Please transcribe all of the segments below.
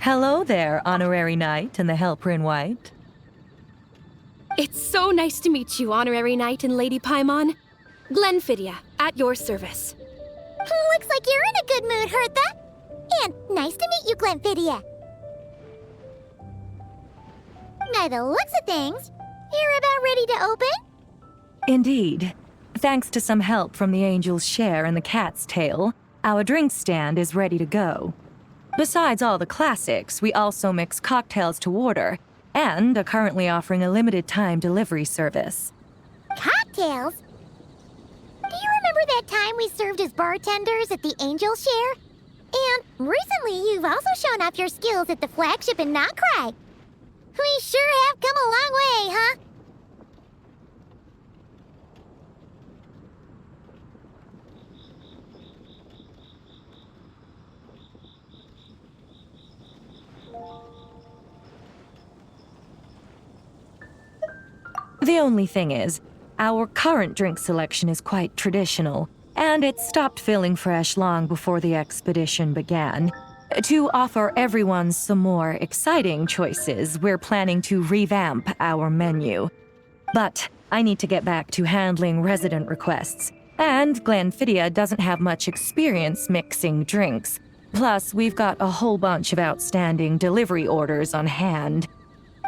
Hello there, Honorary Knight and the Helper in White. It's so nice to meet you, Honorary Knight and Lady Paimon. Glenfidia, at your service. Looks like you're in a good mood, Hertha. And nice to meet you, Glenfidia. By the looks of things, you're about ready to open? Indeed. Thanks to some help from the Angel's Share and the Cat's Tail, our drink stand is ready to go. Besides all the classics, we also mix cocktails to order, and are currently offering a limited-time delivery service. Cocktails? Do you remember that time we served as bartenders at the Angel's Share? And recently you've also shown off your skills at the flagship in Knockrag. We sure have come a long way, huh? The only thing is, our current drink selection is quite traditional, and it stopped feeling fresh long before the expedition began. To offer everyone some more exciting choices, we're planning to revamp our menu. But I need to get back to handling resident requests, and Glenfidia doesn't have much experience mixing drinks. Plus, we've got a whole bunch of outstanding delivery orders on hand.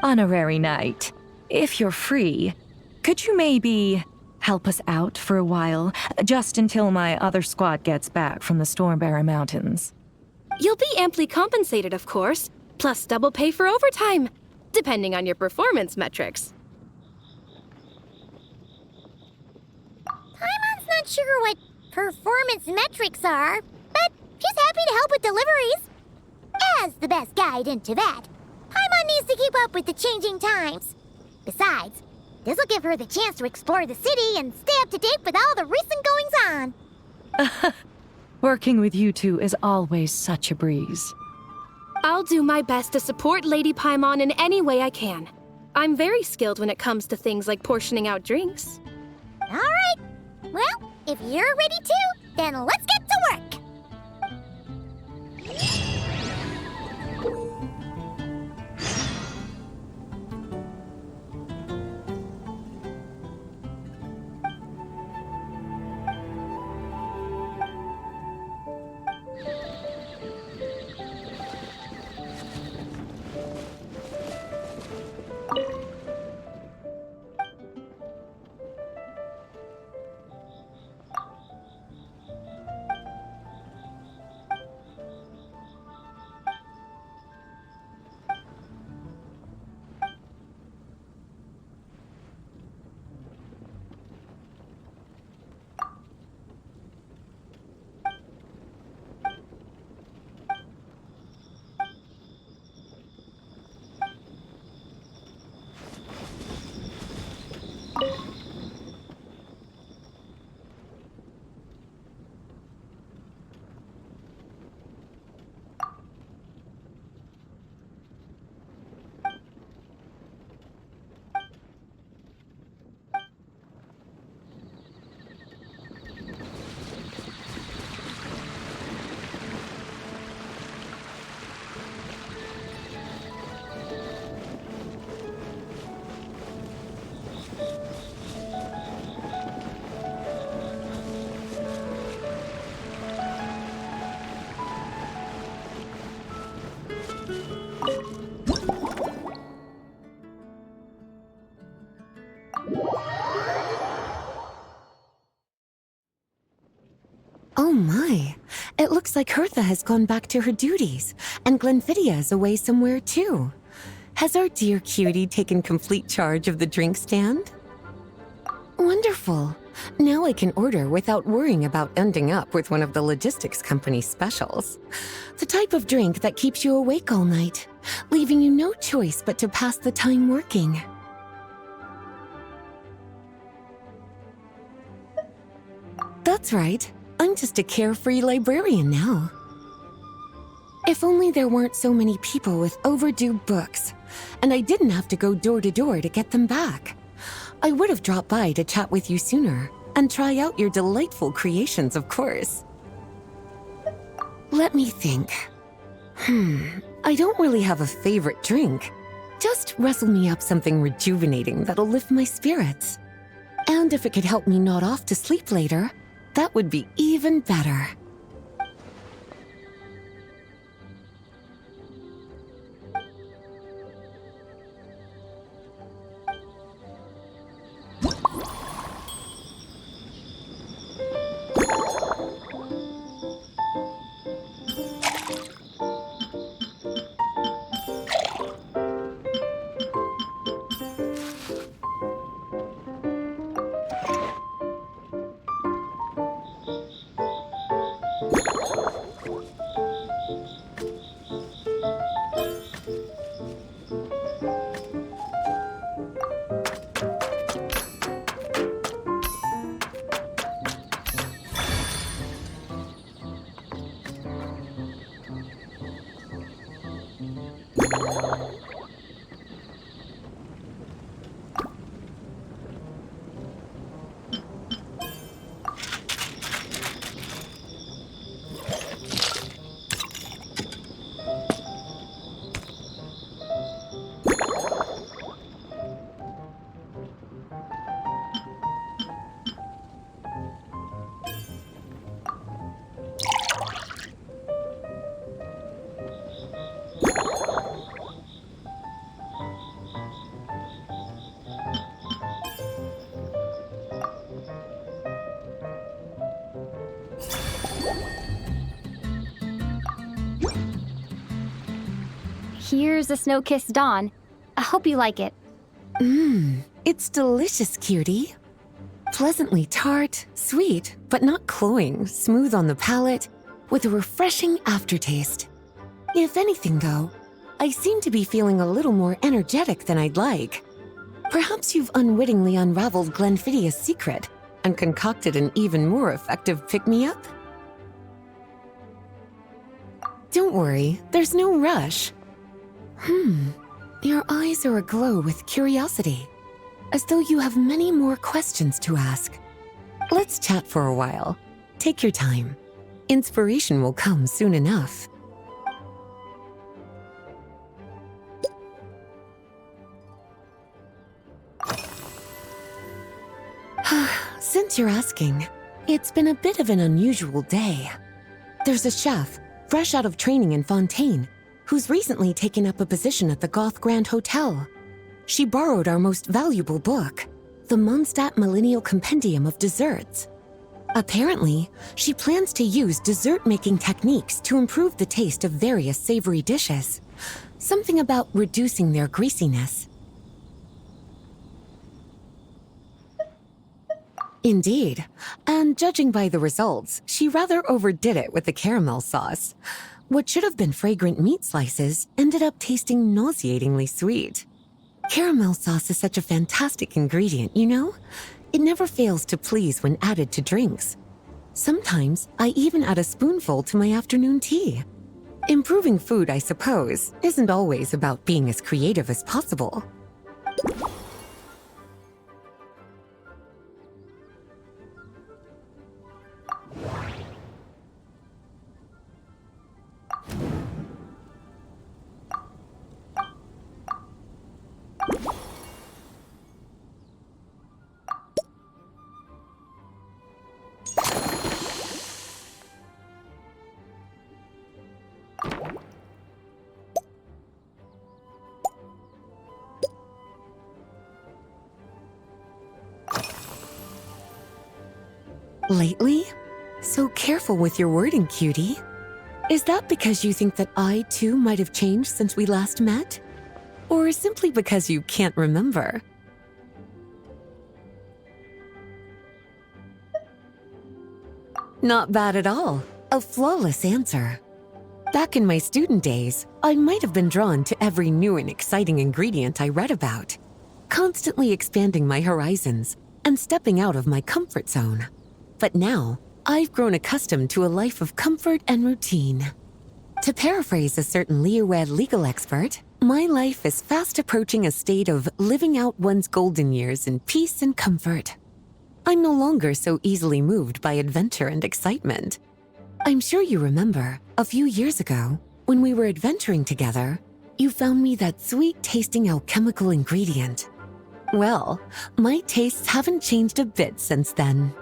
Honorary Knight, if you're free, could you maybe help us out for a while, just until my other squad gets back from the Stormbearer Mountains? You'll be amply compensated, of course, plus double pay for overtime, depending on your performance metrics. Paimon's not sure what performance metrics are, but she's happy to help with deliveries. As the best guide into that, Paimon needs to keep up with the changing times. Besides, this'll give her the chance to explore the city and stay up to date with all the recent goings-on. Working with you two is always such a breeze. I'll do my best to support Lady Paimon in any way I can. I'm very skilled when it comes to things like portioning out drinks. All right. Well, if you're ready too, then let's get to work. Oh my, it looks like Hertha has gone back to her duties, and Glenfidia is away somewhere too. Has our dear cutie taken complete charge of the drink stand? Wonderful. Now I can order without worrying about ending up with one of the logistics company's specials. The type of drink that keeps you awake all night, leaving you no choice but to pass the time working. That's right. I'm just a carefree librarian now. If only there weren't so many people with overdue books, and I didn't have to go door to door to get them back. I would have dropped by to chat with you sooner, and try out your delightful creations, of course. Let me think. I I don't really have a favorite drink. Just wrestle me up something rejuvenating that'll lift my spirits. And if it could help me nod off to sleep later, that would be even better. Here's a snow-kissed dawn. I hope you like it. It's delicious, cutie. Pleasantly tart, sweet, but not cloying, smooth on the palate, with a refreshing aftertaste. If anything, though, I seem to be feeling a little more energetic than I'd like. Perhaps you've unwittingly unraveled Glenfiddia's secret and concocted an even more effective pick-me-up? Don't worry, there's no rush. Your eyes are aglow with curiosity, as though you have many more questions to ask. Let's chat for a while. Take your time. Inspiration will come soon enough. Since you're asking, it's been a bit of an unusual day. There's a chef, fresh out of training in Fontaine, who's recently taken up a position at the Goth Grand Hotel. She borrowed our most valuable book, the Mondstadt Millennial Compendium of Desserts. Apparently, she plans to use dessert-making techniques to improve the taste of various savory dishes. Something about reducing their greasiness. Indeed, and judging by the results, she rather overdid it with the caramel sauce. What should have been fragrant meat slices ended up tasting nauseatingly sweet. Caramel sauce is such a fantastic ingredient, you know? It never fails to please when added to drinks. Sometimes I even add a spoonful to my afternoon tea. Improving food, I suppose, isn't always about being as creative as possible. Lately? So careful with your wording, cutie. Is that because you think that I, too, might have changed since we last met? Or simply because you can't remember? Not bad at all. A flawless answer. Back in my student days, I might have been drawn to every new and exciting ingredient I read about, constantly expanding my horizons and stepping out of my comfort zone. But now, I've grown accustomed to a life of comfort and routine. To paraphrase a certain Leowed legal expert, my life is fast approaching a state of living out one's golden years in peace and comfort. I'm no longer so easily moved by adventure and excitement. I'm sure you remember, a few years ago, When we were adventuring together, you found me that sweet-tasting alchemical ingredient. Well, my tastes haven't changed a bit since then.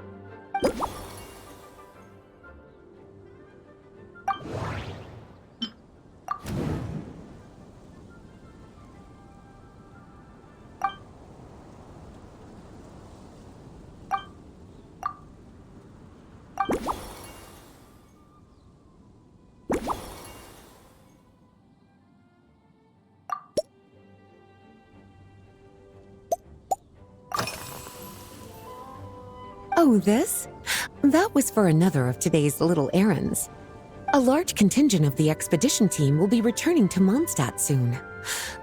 Oh, this? That was for another of today's little errands. A large contingent of the expedition team will be returning to Mondstadt soon.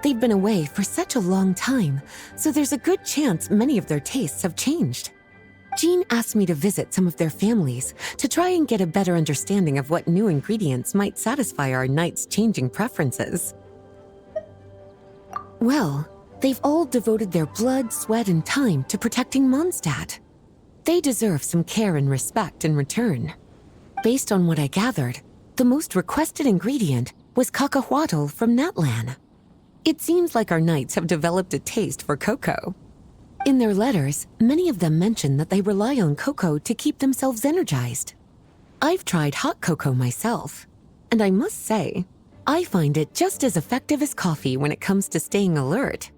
They've been away for such a long time, so there's a good chance many of their tastes have changed. Jean asked me to visit some of their families to try and get a better understanding of what new ingredients might satisfy our knights' changing preferences. Well, they've all devoted their blood, sweat, and time to protecting Mondstadt. They deserve some care and respect in return. Based on what I gathered, the most requested ingredient was cacahuatl from Natlan. It seems like our knights have developed a taste for cocoa. In their letters, many of them mention that they rely on cocoa to keep themselves energized. I've tried hot cocoa myself, and I must say, I find it just as effective as coffee when it comes to staying alert.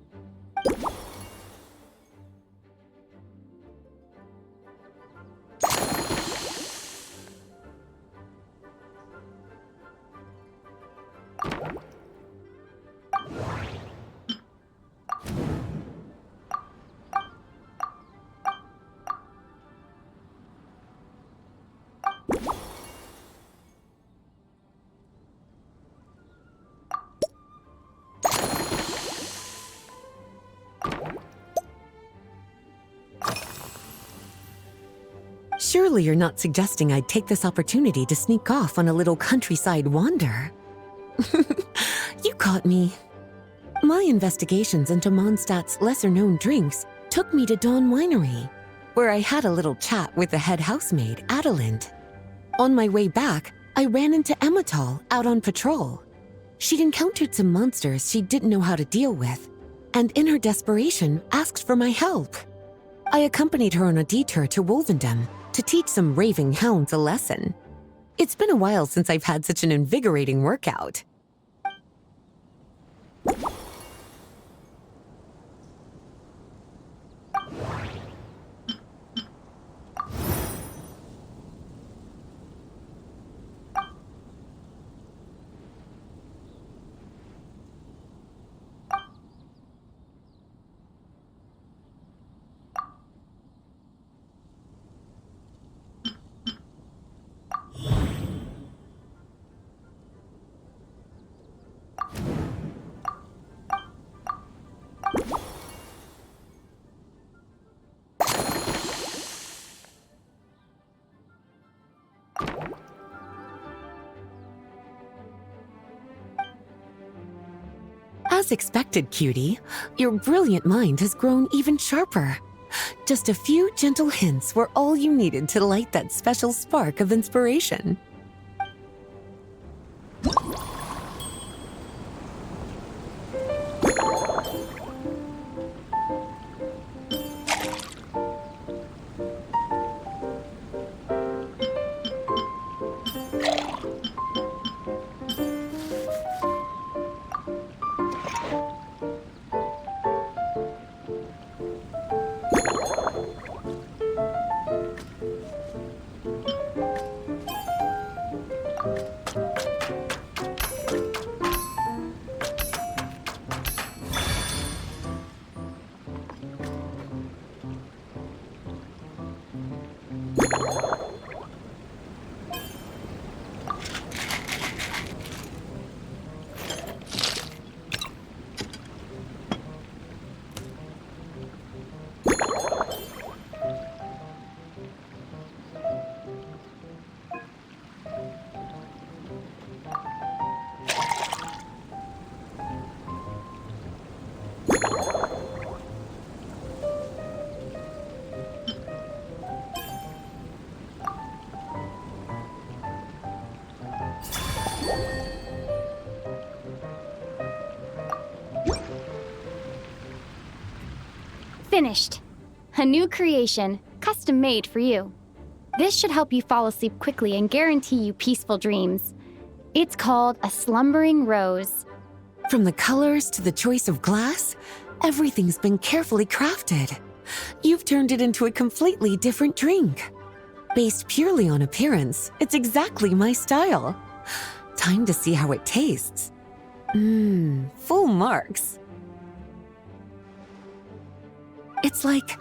Surely you're not suggesting I'd take this opportunity to sneak off on a little countryside wander. You caught me. My investigations into Mondstadt's lesser-known drinks took me to Dawn Winery, where I had a little chat with the head housemaid, Adelind. On my way back, I ran into Emmetall out on patrol. She'd encountered some monsters she didn't know how to deal with, and in her desperation, asked for my help. I accompanied her on a detour to Wolvendom to teach some raving hounds a lesson. It's been a while since I've had such an invigorating workout. As expected, cutie, your brilliant mind has grown even sharper. Just a few gentle hints were all you needed to light that special spark of inspiration. Finished. A new creation, custom made for you. This should help you fall asleep quickly and guarantee you peaceful dreams. It's called a slumbering rose. From the colors to the choice of glass, everything's been carefully crafted. You've turned it into a completely different drink. Based purely on appearance, it's exactly my style. Time to see how it tastes. Full marks. It's like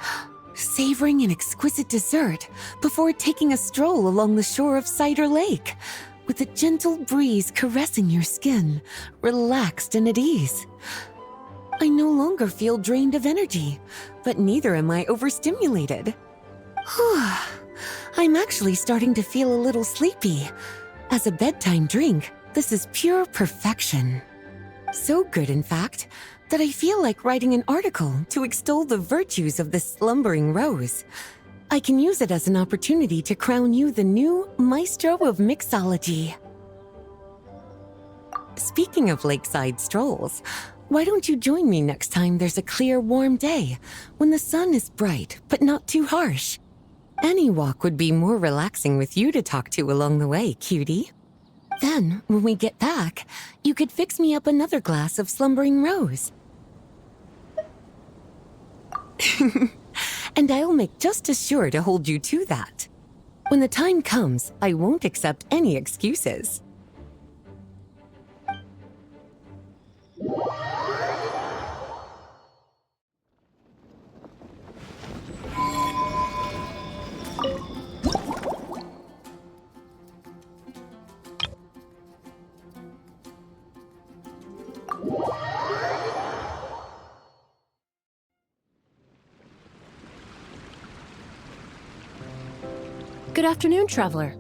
savoring an exquisite dessert before taking a stroll along the shore of Cider Lake, with a gentle breeze caressing your skin, relaxed and at ease. I no longer feel drained of energy, but neither am I overstimulated. I'm actually starting to feel a little sleepy. As a bedtime drink, this is pure perfection. So good, in fact, that I feel like writing an article to extol the virtues of this slumbering rose. I can use it as an opportunity to crown you the new maestro of mixology. Speaking of lakeside strolls, why don't you join me next time there's a clear, warm day, when the sun is bright but not too harsh? Any walk would be more relaxing with you to talk to along the way, cutie. Then, when we get back, you could fix me up another glass of slumbering rose. And I'll make just as sure to hold you to that. When the time comes, I won't accept any excuses. Good afternoon, traveler.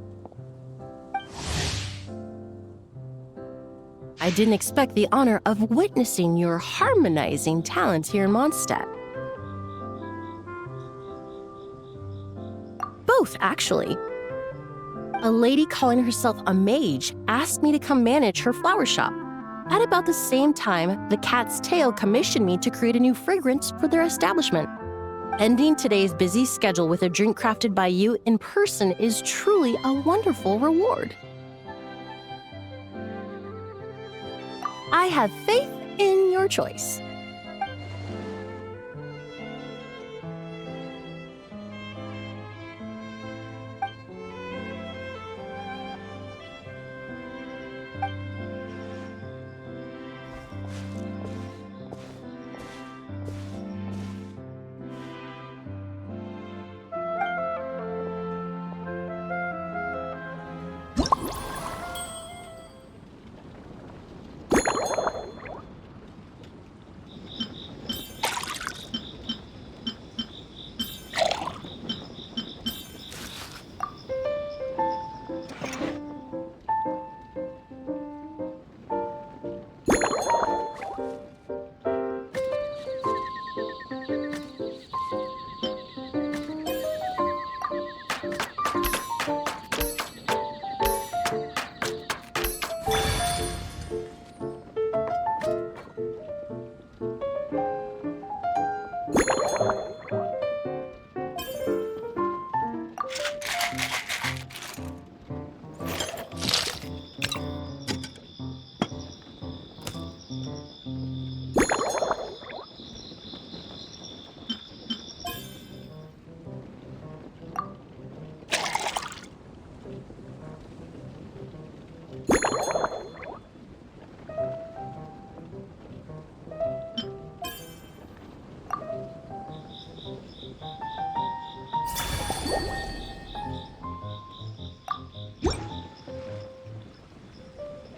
I didn't expect the honor of witnessing your harmonizing talents here in Mondstadt. Both, actually. A lady calling herself a mage asked me to come manage her flower shop. At about the same time, the Cat's Tail commissioned me to create a new fragrance for their establishment. Ending today's busy schedule with a drink crafted by you in person is truly a wonderful reward. I have faith in your choice.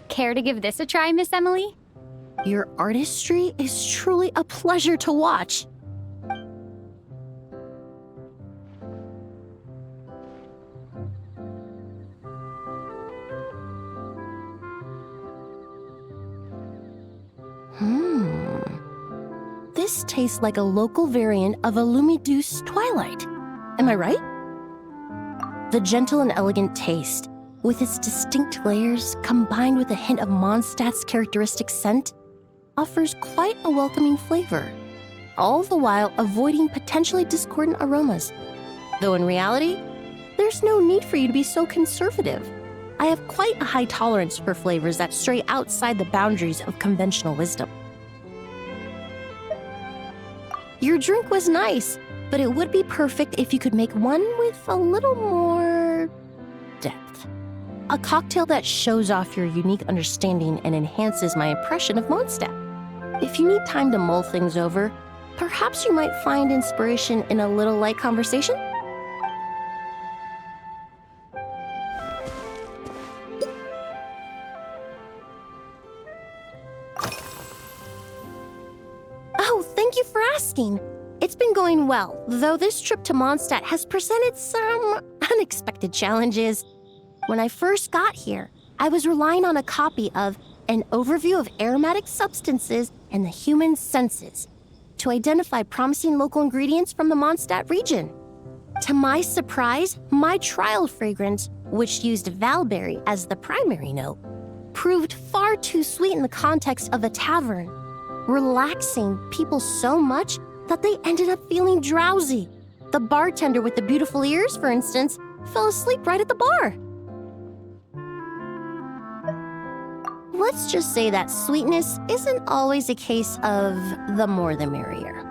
Care to give this a try, Miss Emily? Your artistry is truly a pleasure to watch. This tastes like a local variant of a Lumideuse Twilight. Am I right? The gentle and elegant taste, with its distinct layers combined with a hint of Mondstadt's characteristic scent, offers quite a welcoming flavor. all the while avoiding potentially discordant aromas. Though in reality, there's no need for you to be so conservative. I have quite a high tolerance for flavors that stray outside the boundaries of conventional wisdom. Your drink was nice, but it would be perfect if you could make one with a little more depth. A cocktail that shows off your unique understanding and enhances my impression of Mondstadt. If you need time to mull things over, perhaps you might find inspiration in a little light conversation? Oh, thank you for asking. It's been going well, though this trip to Mondstadt has presented some unexpected challenges. When I first got here, I was relying on a copy of An Overview of Aromatic Substances and the Human Senses to identify promising local ingredients from the Mondstadt region. To my surprise, my trial fragrance, which used valberry as the primary note, proved far too sweet in the context of a tavern, relaxing people so much that they ended up feeling drowsy. The bartender with the beautiful ears, for instance, fell asleep right at the bar. Let's just say that sweetness isn't always a case of the more the merrier.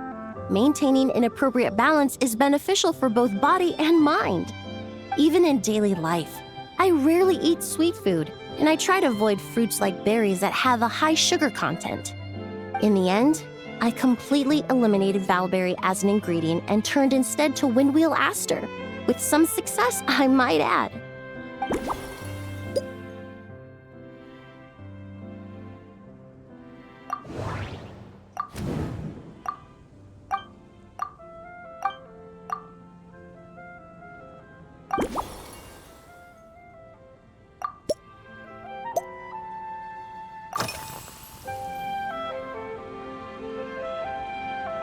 Maintaining an appropriate balance is beneficial for both body and mind. Even in daily life, I rarely eat sweet food, and I try to avoid fruits like berries that have a high sugar content. In the end, I completely eliminated valberry as an ingredient and turned instead to windwheel aster, with some success, I might add.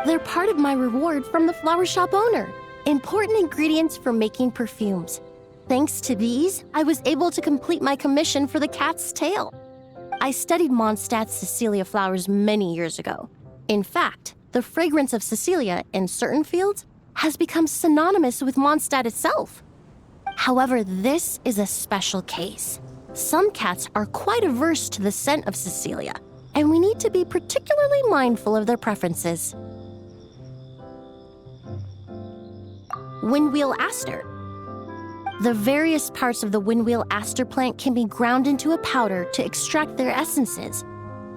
They're part of my reward from the flower shop owner. Important ingredients for making perfumes. Thanks to these, I was able to complete my commission for the cat's tail. I studied Mondstadt's Cecilia flowers many years ago. In fact, the fragrance of Cecilia in certain fields has become synonymous with Mondstadt itself. However, this is a special case. Some cats are quite averse to the scent of Cecilia, and we need to be particularly mindful of their preferences. Windwheel aster. The various parts of the windwheel aster plant can be ground into a powder to extract their essences.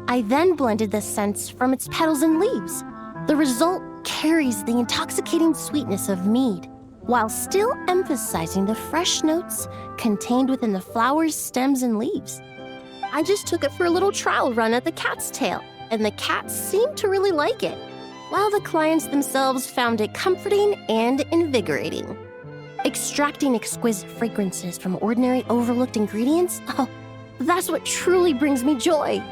I then blended the scents from its petals and leaves. The result carries the intoxicating sweetness of mead, while still emphasizing the fresh notes contained within the flower's stems and leaves. I just took it for a little trial run at the cat's tail, and the cats seemed to really like it, while the clients themselves found it comforting and invigorating. Extracting exquisite fragrances from ordinary overlooked ingredients? Oh, that's what truly brings me joy.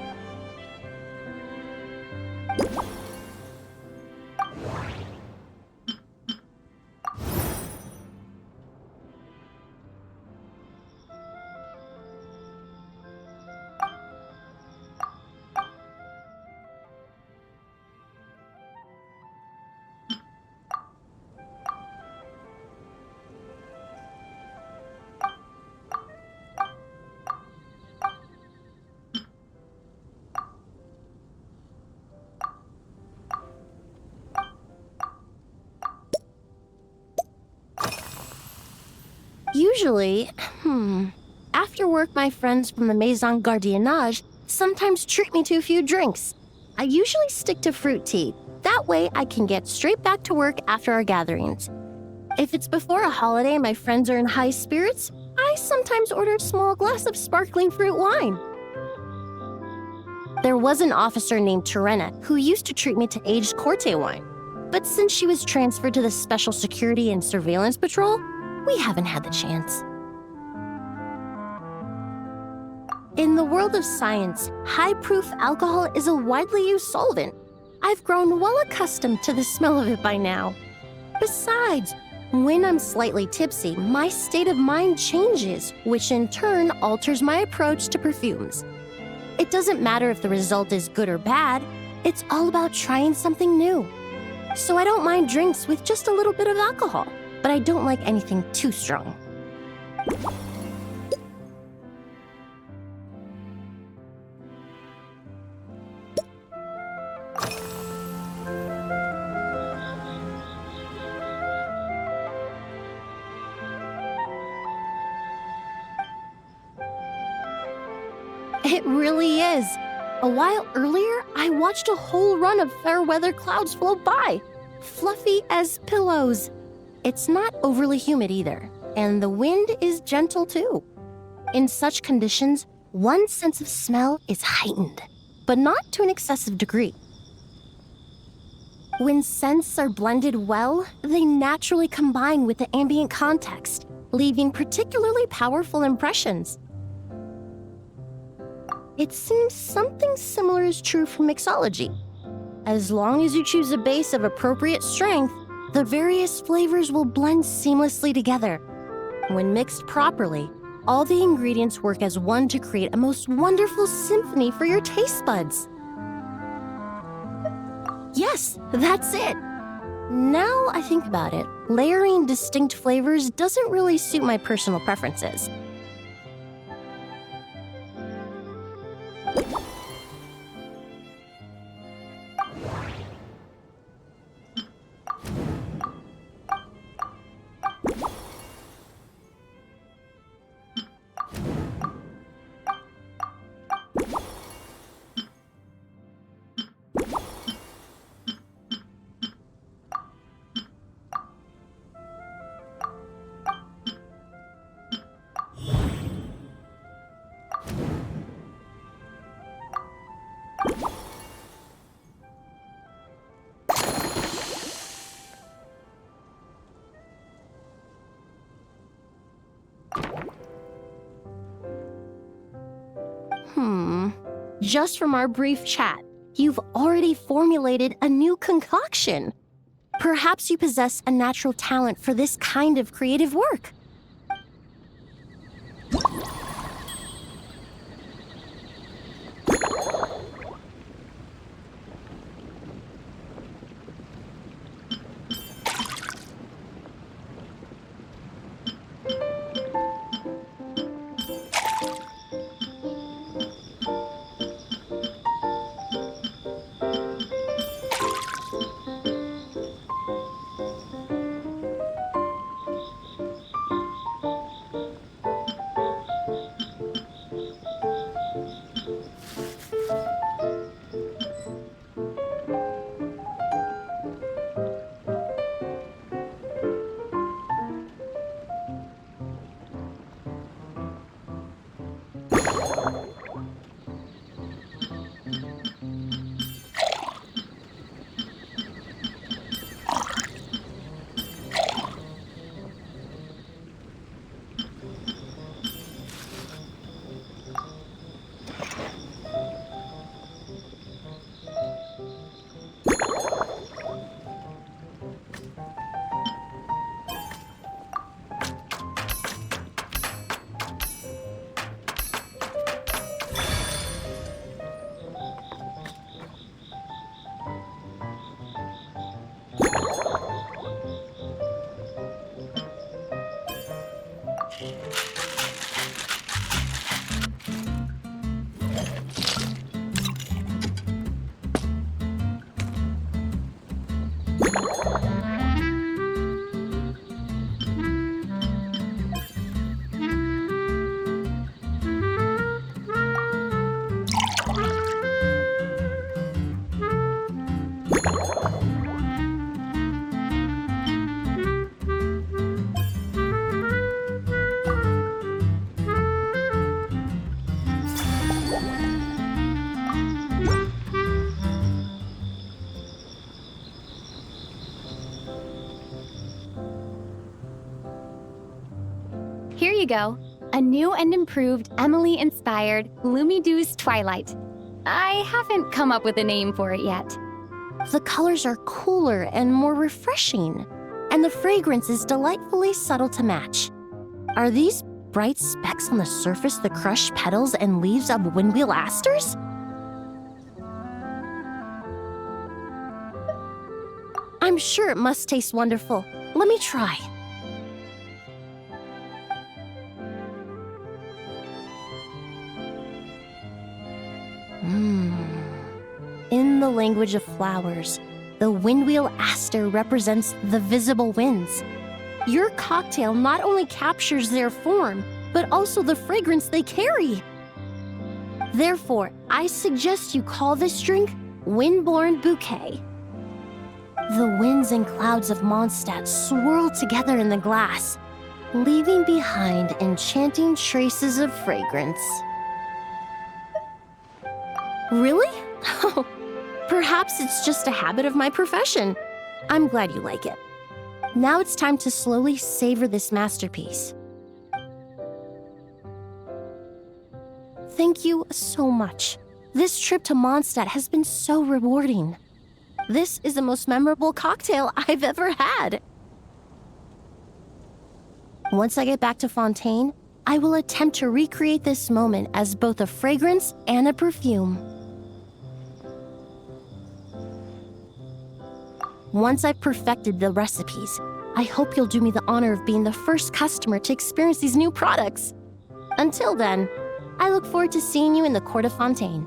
Usually, after work, my friends from the Maison Gardiennage sometimes treat me to a few drinks. I usually stick to fruit tea. That way I can get straight back to work after our gatherings. If it's before a holiday and my friends are in high spirits, I sometimes order a small glass of sparkling fruit wine. There was an officer named Clorinde who used to treat me to aged Corte wine. But since she was transferred to the Special Security and Surveillance Patrol, we haven't had the chance. In the world of science, high-proof alcohol is a widely used solvent. I've grown well accustomed to the smell of it by now. Besides, when I'm slightly tipsy, my state of mind changes, which in turn alters my approach to perfumes. It doesn't matter if the result is good or bad, it's all about trying something new. So I don't mind drinks with just a little bit of alcohol, but I don't like anything too strong. It really is. A while earlier, I watched a whole run of fair weather clouds float by, fluffy as pillows. It's not overly humid either, and the wind is gentle too. In such conditions, one's sense of smell is heightened, but not to an excessive degree. When scents are blended well, they naturally combine with the ambient context, leaving particularly powerful impressions. It seems something similar is true for mixology. As long as you choose a base of appropriate strength, the various flavors will blend seamlessly together. When mixed properly, all the ingredients work as one to create a most wonderful symphony for your taste buds. Yes, that's it. Now I think about it, layering distinct flavors doesn't really suit my personal preferences. Just from our brief chat, you've already formulated a new concoction. Perhaps you possess a natural talent for this kind of creative work. Here you go. A new and improved Emily-inspired Lumidews Twilight. I haven't come up with a name for it yet. The colors are cooler and more refreshing, and the fragrance is delightfully subtle to match. Are these bright specks on the surface the crushed petals and leaves of windwheel asters? I'm sure it must taste wonderful. Let me try. In the language of flowers, the windwheel aster represents the visible winds. Your cocktail not only captures their form, but also the fragrance they carry. Therefore, I suggest you call this drink Windborne Bouquet. The winds and clouds of Mondstadt swirl together in the glass, leaving behind enchanting traces of fragrance. Really? Oh, perhaps it's just a habit of my profession. I'm glad you like it. Now it's time to slowly savor this masterpiece. Thank you so much. This trip to Mondstadt has been so rewarding. This is the most memorable cocktail I've ever had. Once I get back to Fontaine, I will attempt to recreate this moment as both a fragrance and a perfume. Once I've perfected the recipes, I hope you'll do me the honor of being the first customer to experience these new products. Until then, I look forward to seeing you in the Court of Fontaine.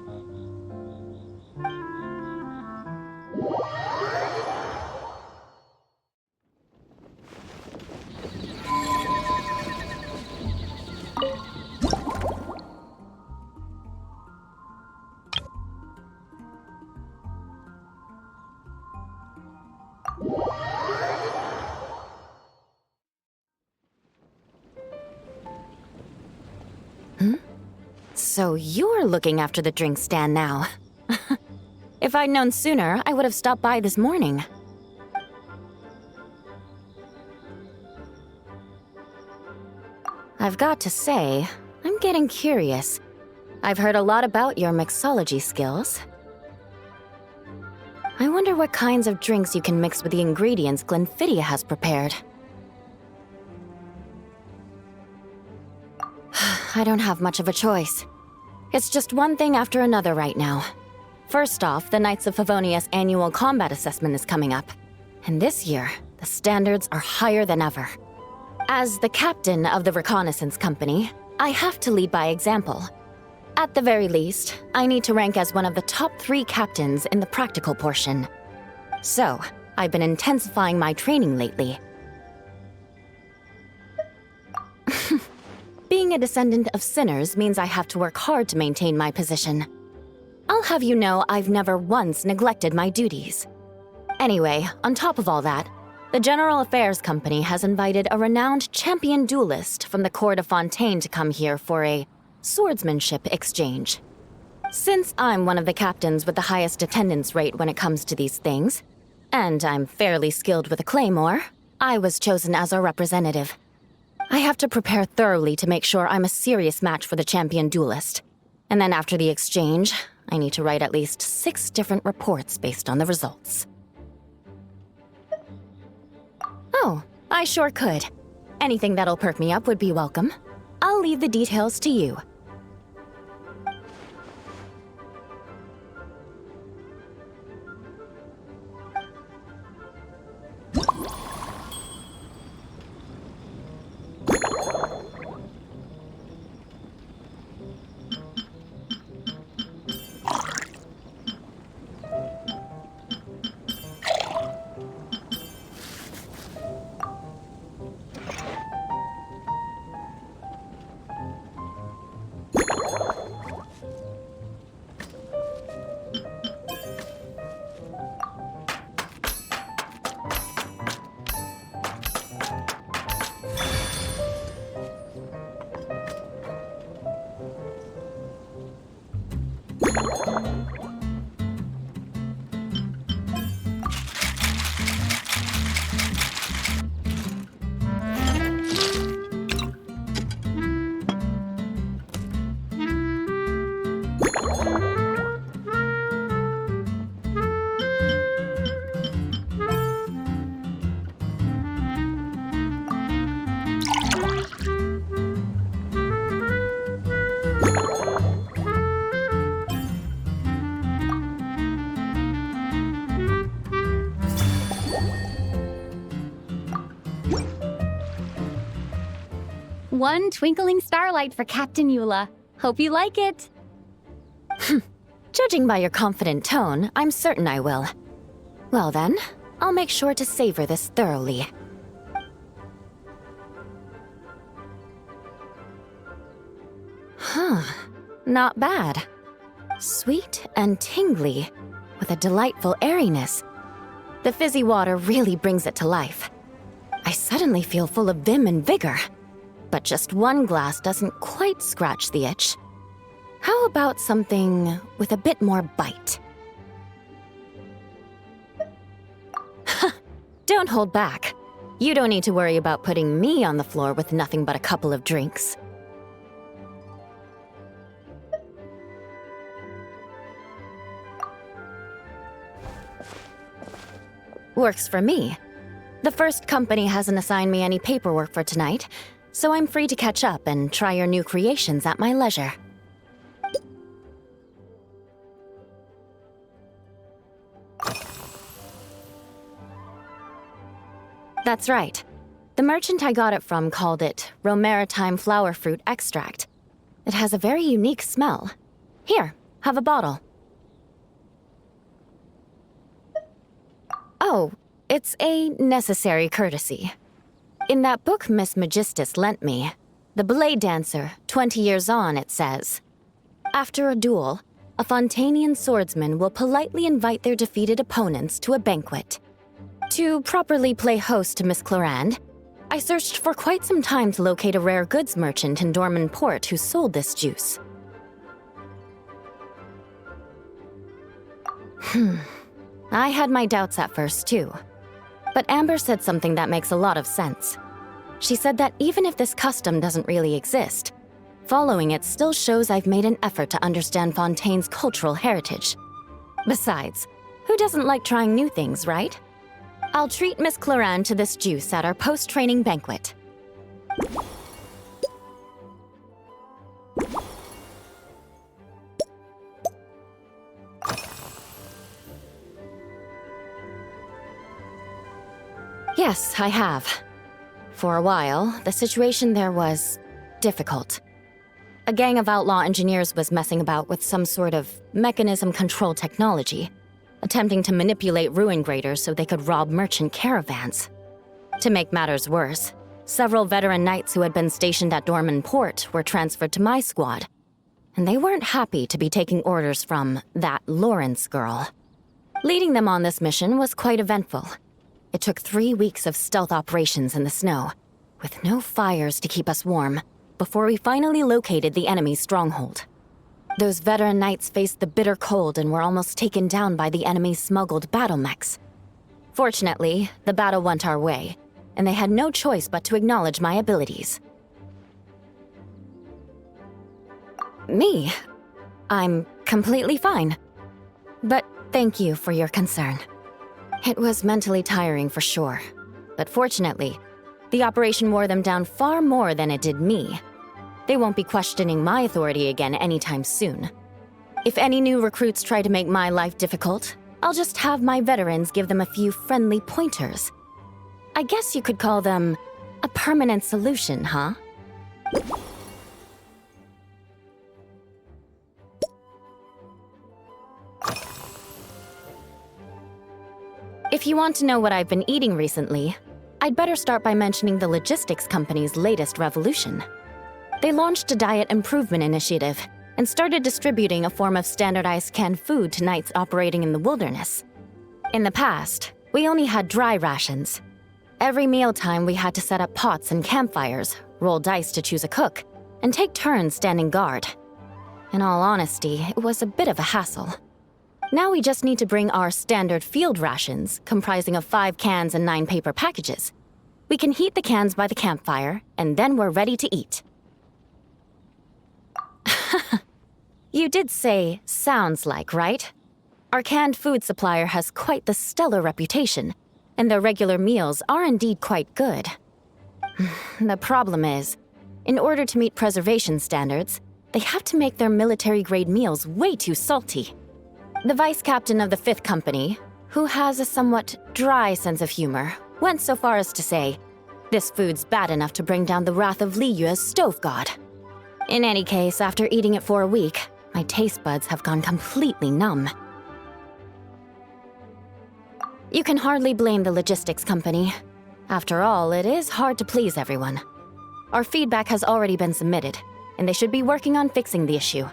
So you're looking after the drink stand now. If I'd known sooner, I would have stopped by this morning. I've got to say, I'm getting curious. I've heard a lot about your mixology skills. I wonder what kinds of drinks you can mix with the ingredients Glenfiddich has prepared. I don't have much of a choice. It's just one thing after another right now. First off, the Knights of Favonius annual combat assessment is coming up. And this year, the standards are higher than ever. As the captain of the reconnaissance company, I have to lead by example. At the very least, I need to rank as one of the top 3 captains in the practical portion. So, I've been intensifying my training lately. Being a descendant of sinners means I have to work hard to maintain my position. I'll have you know I've never once neglected my duties. Anyway, on top of all that, the General Affairs Company has invited a renowned champion duelist from the Court of Fontaine to come here for a swordsmanship exchange. Since I'm one of the captains with the highest attendance rate when it comes to these things, and I'm fairly skilled with a claymore, I was chosen as a representative. I have to prepare thoroughly to make sure I'm a serious match for the champion duelist. And then after the exchange, I need to write at least 6 different reports based on the results. Oh, I sure could. Anything that'll perk me up would be welcome. I'll leave the details to you. One twinkling starlight for Captain Eula. Hope you like it. Judging by your confident tone, I'm certain I will. Well then, I'll make sure to savor this thoroughly. Huh, not bad. Sweet and tingly, with a delightful airiness. The fizzy water really brings it to life. I suddenly feel full of vim and vigor. But just one glass doesn't quite scratch the itch. How about something with a bit more bite? Don't hold back. You don't need to worry about putting me on the floor with nothing but a couple of drinks. Works for me. The first company hasn't assigned me any paperwork for tonight, so I'm free to catch up and try your new creations at my leisure. That's right. The merchant I got it from called it Romaritime Flower Fruit Extract. It has a very unique smell. Here, have a bottle. Oh, it's a necessary courtesy. In that book Miss Magistus lent me, The Blade Dancer, 20 Years On, it says, after a duel, a Fontanian swordsman will politely invite their defeated opponents to a banquet. To properly play host to Miss Clorinde, I searched for quite some time to locate a rare goods merchant in Dorman Port who sold this juice. I had my doubts at first, too. But Amber said something that makes a lot of sense. She said that even if this custom doesn't really exist, following it still shows I've made an effort to understand Fontaine's cultural heritage. Besides, who doesn't like trying new things, right? I'll treat Miss Clorinde to this juice at our post-training banquet. Yes, I have. For a while, the situation there was difficult. A gang of outlaw engineers was messing about with some sort of mechanism control technology, attempting to manipulate ruin graders so they could rob merchant caravans. To make matters worse, several veteran knights who had been stationed at Dorman Port were transferred to my squad, and they weren't happy to be taking orders from that Lawrence girl. Leading them on this mission was quite eventful. It took 3 weeks of stealth operations in the snow, with no fires to keep us warm, before we finally located the enemy's stronghold. Those veteran knights faced the bitter cold and were almost taken down by the enemy's smuggled battle mechs. Fortunately, the battle went our way, and they had no choice but to acknowledge my abilities. Me? I'm completely fine. But thank you for your concern. It was mentally tiring for sure, but fortunately, the operation wore them down far more than it did me. They won't be questioning my authority again anytime soon. If any new recruits try to make my life difficult, I'll just have my veterans give them a few friendly pointers. I guess you could call them a permanent solution, huh? If you want to know what I've been eating recently, I'd better start by mentioning the logistics company's latest revolution. They launched a diet improvement initiative and started distributing a form of standardized canned food to knights operating in the wilderness. In the past, we only had dry rations. Every mealtime we had to set up pots and campfires, roll dice to choose a cook, and take turns standing guard. In all honesty, it was a bit of a hassle. Now we just need to bring our standard field rations, comprising of 5 cans and 9 paper packages. We can heat the cans by the campfire, and then we're ready to eat. You did say, sounds like, right? Our canned food supplier has quite the stellar reputation, and their regular meals are indeed quite good. The problem is, in order to meet preservation standards, they have to make their military-grade meals way too salty. The vice captain of the 5th Company, who has a somewhat dry sense of humor, went so far as to say, This food's bad enough to bring down the wrath of Liyue's stove god. In any case, after eating it for a week, my taste buds have gone completely numb. You can hardly blame the logistics company. After all, it is hard to please everyone. Our feedback has already been submitted, and they should be working on fixing the issue.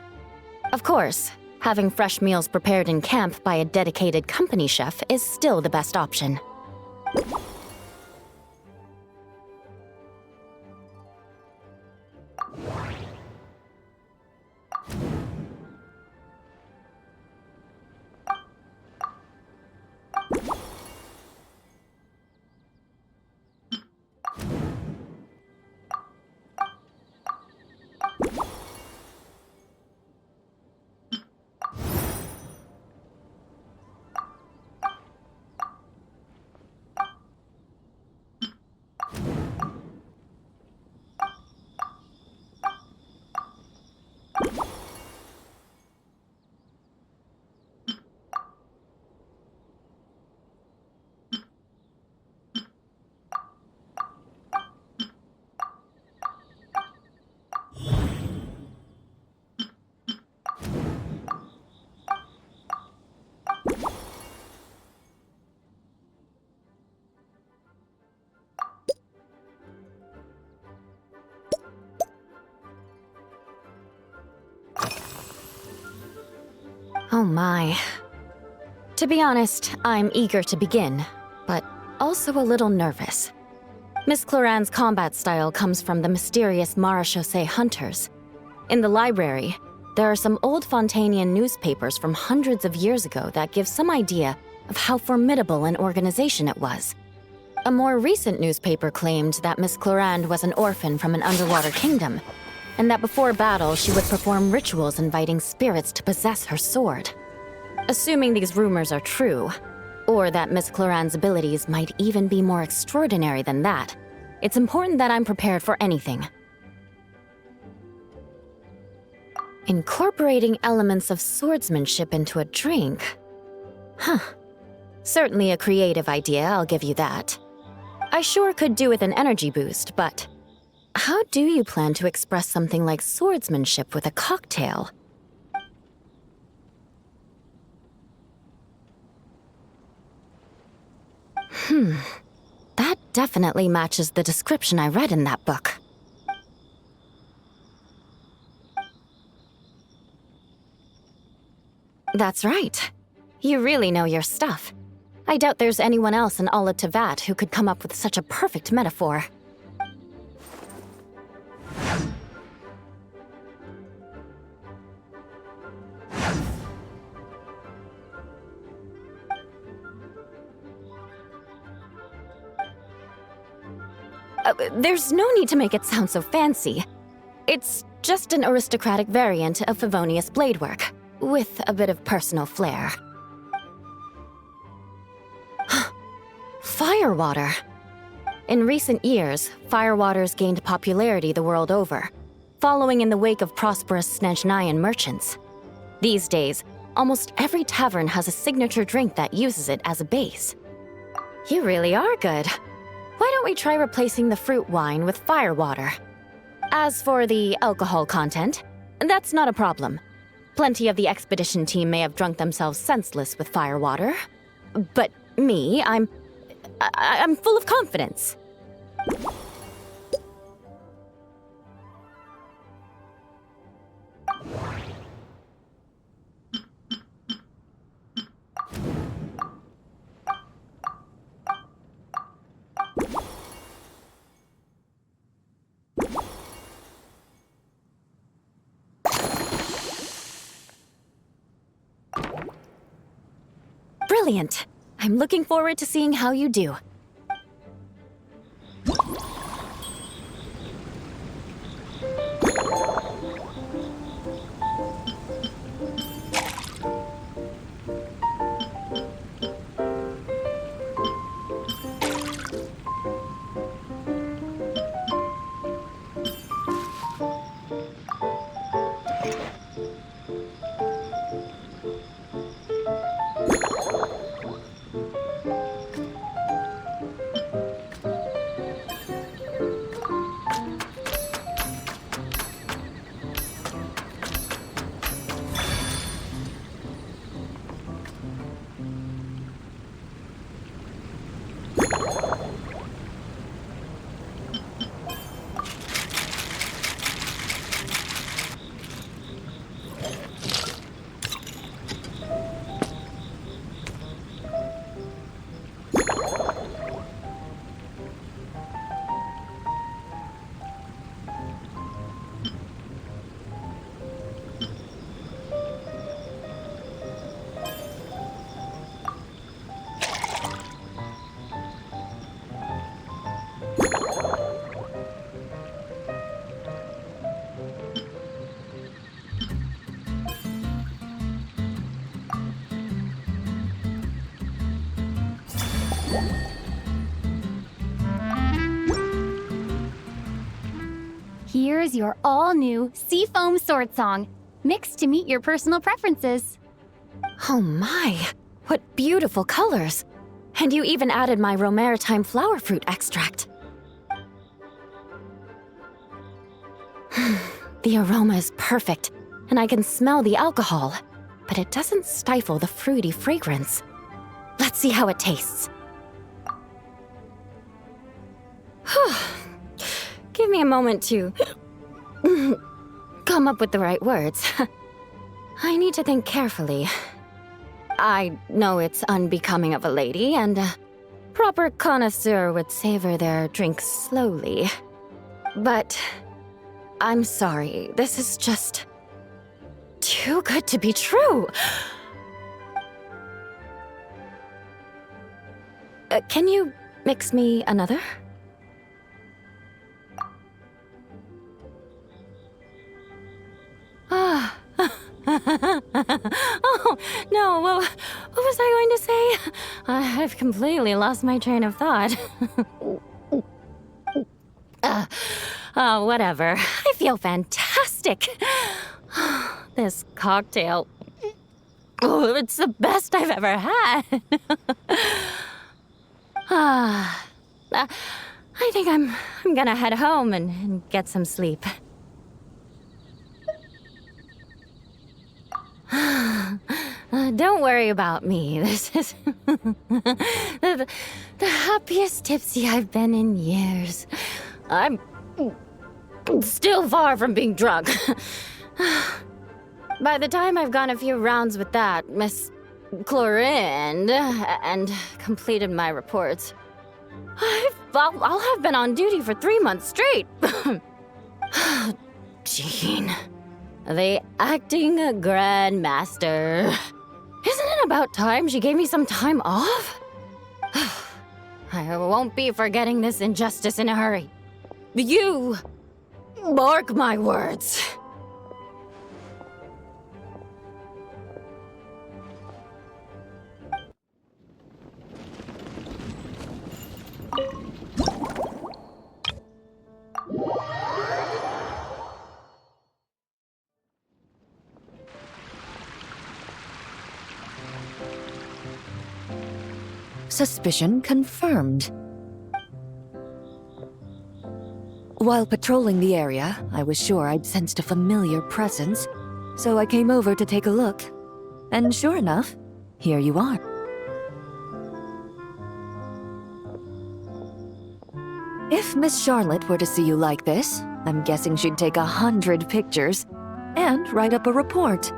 Of course, having fresh meals prepared in camp by a dedicated company chef is still the best option. Oh my. To be honest, I'm eager to begin, but also a little nervous. Miss Clorinde's combat style comes from the mysterious Marechaussee hunters. In the library, there are some old Fontanian newspapers from hundreds of years ago that give some idea of how formidable an organization it was. A more recent newspaper claimed that Miss Clorinde was an orphan from an underwater kingdom, and that before battle she would perform rituals inviting spirits to possess her sword. Assuming these rumors are true, or that Miss Clorinde's abilities might even be more extraordinary than that, it's important that I'm prepared for anything. Incorporating elements of swordsmanship into a drink? Huh. Certainly a creative idea, I'll give you that. I sure could do with an energy boost, but how do you plan to express something like swordsmanship with a cocktail? That definitely matches the description I read in that book. That's right. You really know your stuff. I doubt there's anyone else in all of Tevat who could come up with such a perfect metaphor. There's no need to make it sound so fancy. It's just an aristocratic variant of Favonius bladework, with a bit of personal flair. Firewater. In recent years, firewaters gained popularity the world over, following in the wake of prosperous Snezhnayan merchants. These days, almost every tavern has a signature drink that uses it as a base. You really are good. Why don't we try replacing the fruit wine with firewater? As for the alcohol content, that's not a problem. Plenty of the expedition team may have drunk themselves senseless with firewater. But me, I'm full of confidence. Brilliant! I'm looking forward to seeing how you do. Here's your all-new Seafoam Sword Song, mixed to meet your personal preferences. Oh my, what beautiful colors! And you even added my romaritime flower fruit extract. The aroma is perfect, and I can smell the alcohol, but it doesn't stifle the fruity fragrance. Let's see how it tastes. Give me a moment to come up with the right words. I need to think carefully. I know it's unbecoming of a lady, and a proper connoisseur would savor their drinks slowly. But I'm sorry, this is just too good to be true. Can you mix me another? Ah. Oh, no, what was I going to say? I've completely lost my train of thought. Whatever. I feel fantastic. This cocktail... Oh, it's the best I've ever had. I think I'm gonna head home and get some sleep. Don't worry about me. This is the happiest tipsy I've been in years. I'm still far from being drunk. By the time I've gone a few rounds with that, Miss Clorinde, and completed my reports, I'll have been on duty for 3 months straight. Jean, the acting grandmaster. Isn't it about time she gave me some time off? I won't be forgetting this injustice in a hurry. You mark my words. Suspicion confirmed. While patrolling the area, I was sure I'd sensed a familiar presence, so I came over to take a look. And sure enough, here you are. If Miss Charlotte were to see you like this, I'm guessing she'd take 100 pictures and write up a report.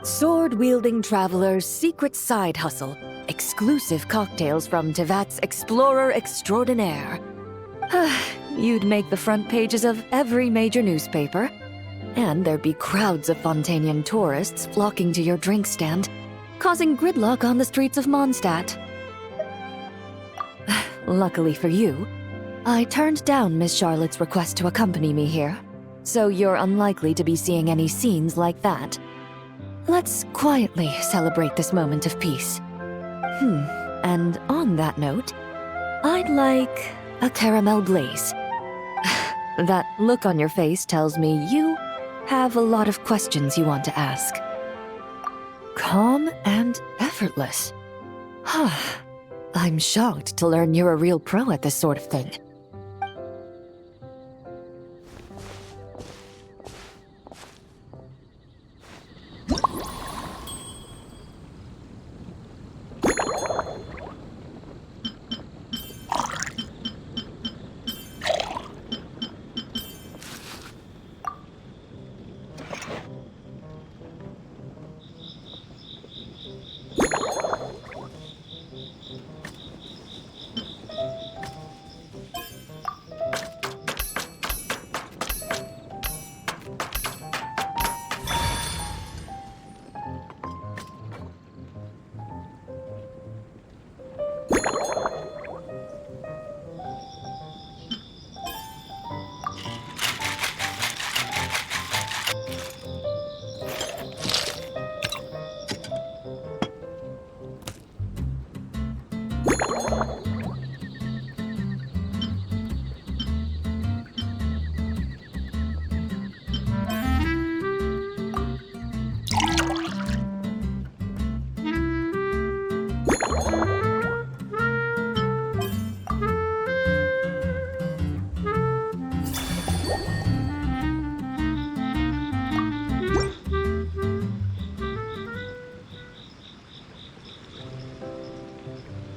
Sword-wielding traveler's secret side hustle. Exclusive cocktails from Tevat's Explorer Extraordinaire. You'd make the front pages of every major newspaper, and there'd be crowds of Fontanian tourists flocking to your drink stand, causing gridlock on the streets of Mondstadt. Luckily for you, I turned down Miss Charlotte's request to accompany me here, so you're unlikely to be seeing any scenes like that. Let's quietly celebrate this moment of peace. And on that note, I'd like a caramel glaze. That look on your face tells me you have a lot of questions you want to ask. Calm and effortless. I'm shocked to learn you're a real pro at this sort of thing.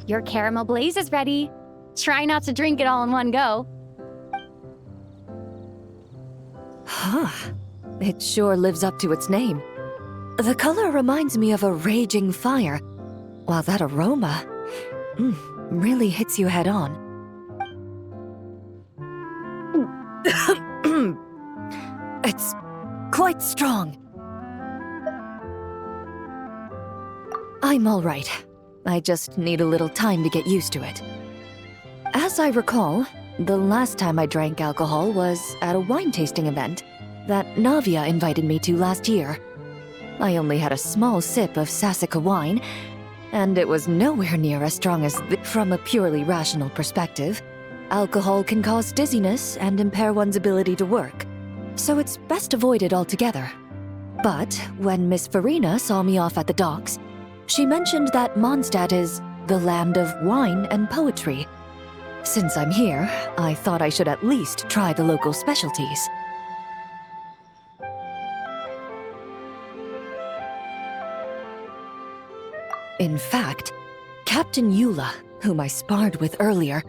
Your caramel blaze is ready. Try not to drink it all in one go. Huh. It sure lives up to its name. The color reminds me of a raging fire, while that aroma really hits you head on. It's quite strong. I'm all right. I just need a little time to get used to it. As I recall, the last time I drank alcohol was at a wine tasting event that Navia invited me to last year. I only had a small sip of Sassica wine, and it was nowhere near as strong as from a purely rational perspective. Alcohol can cause dizziness and impair one's ability to work, so it's best avoided altogether. But when Miss Farina saw me off at the docks, she mentioned that Mondstadt is the land of wine and poetry. Since I'm here, I thought I should at least try the local specialties. In fact, Captain Eula, whom I sparred with earlier,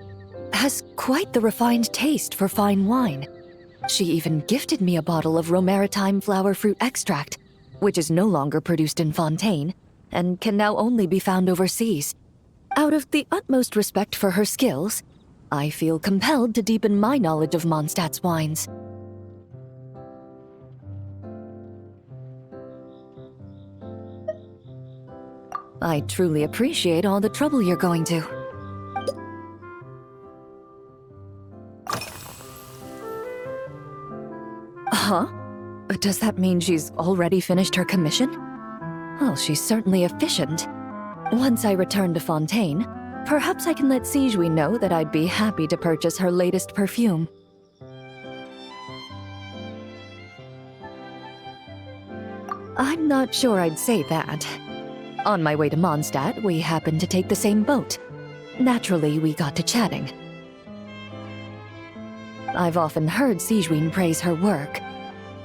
has quite the refined taste for fine wine. She even gifted me a bottle of Romaritime flower fruit extract, which is no longer produced in Fontaine, and can now only be found overseas. Out of the utmost respect for her skills, I feel compelled to deepen my knowledge of Mondstadt's wines. I truly appreciate all the trouble you're going to. Huh? Does that mean she's already finished her commission? Well, she's certainly efficient. Once I return to Fontaine, perhaps I can let Sigewinne know that I'd be happy to purchase her latest perfume. I'm not sure I'd say that. On my way to Mondstadt, we happened to take the same boat. Naturally, we got to chatting. I've often heard Sigewinne praise her work.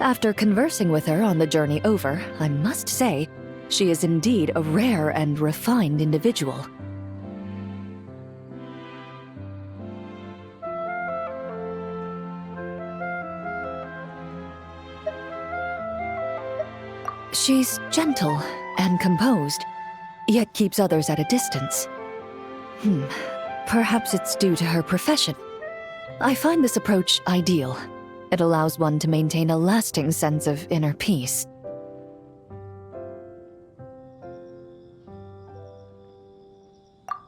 After conversing with her on the journey over, I must say, she is indeed a rare and refined individual. She's gentle and composed, yet keeps others at a distance. Perhaps it's due to her profession. I find this approach ideal. It allows one to maintain a lasting sense of inner peace.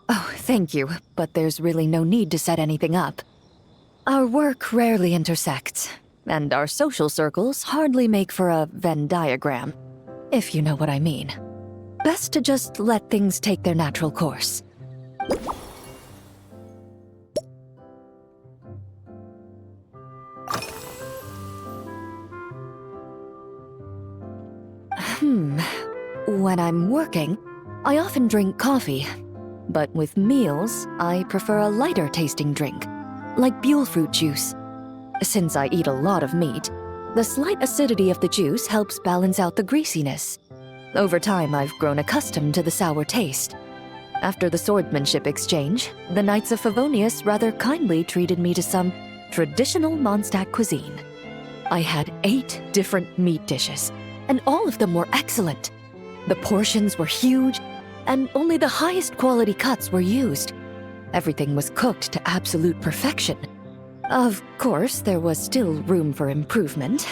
Oh, thank you, but there's really no need to set anything up. Our work rarely intersects, and our social circles hardly make for a Venn diagram, if you know what I mean. Best to just let things take their natural course. When I'm working, I often drink coffee. But with meals, I prefer a lighter tasting drink, like Buell fruit juice. Since I eat a lot of meat, the slight acidity of the juice helps balance out the greasiness. Over time, I've grown accustomed to the sour taste. After the swordsmanship exchange, the Knights of Favonius rather kindly treated me to some traditional Mondstadt cuisine. I had 8 different meat dishes, and all of them were excellent. The portions were huge, and only the highest quality cuts were used. Everything was cooked to absolute perfection. Of course, there was still room for improvement.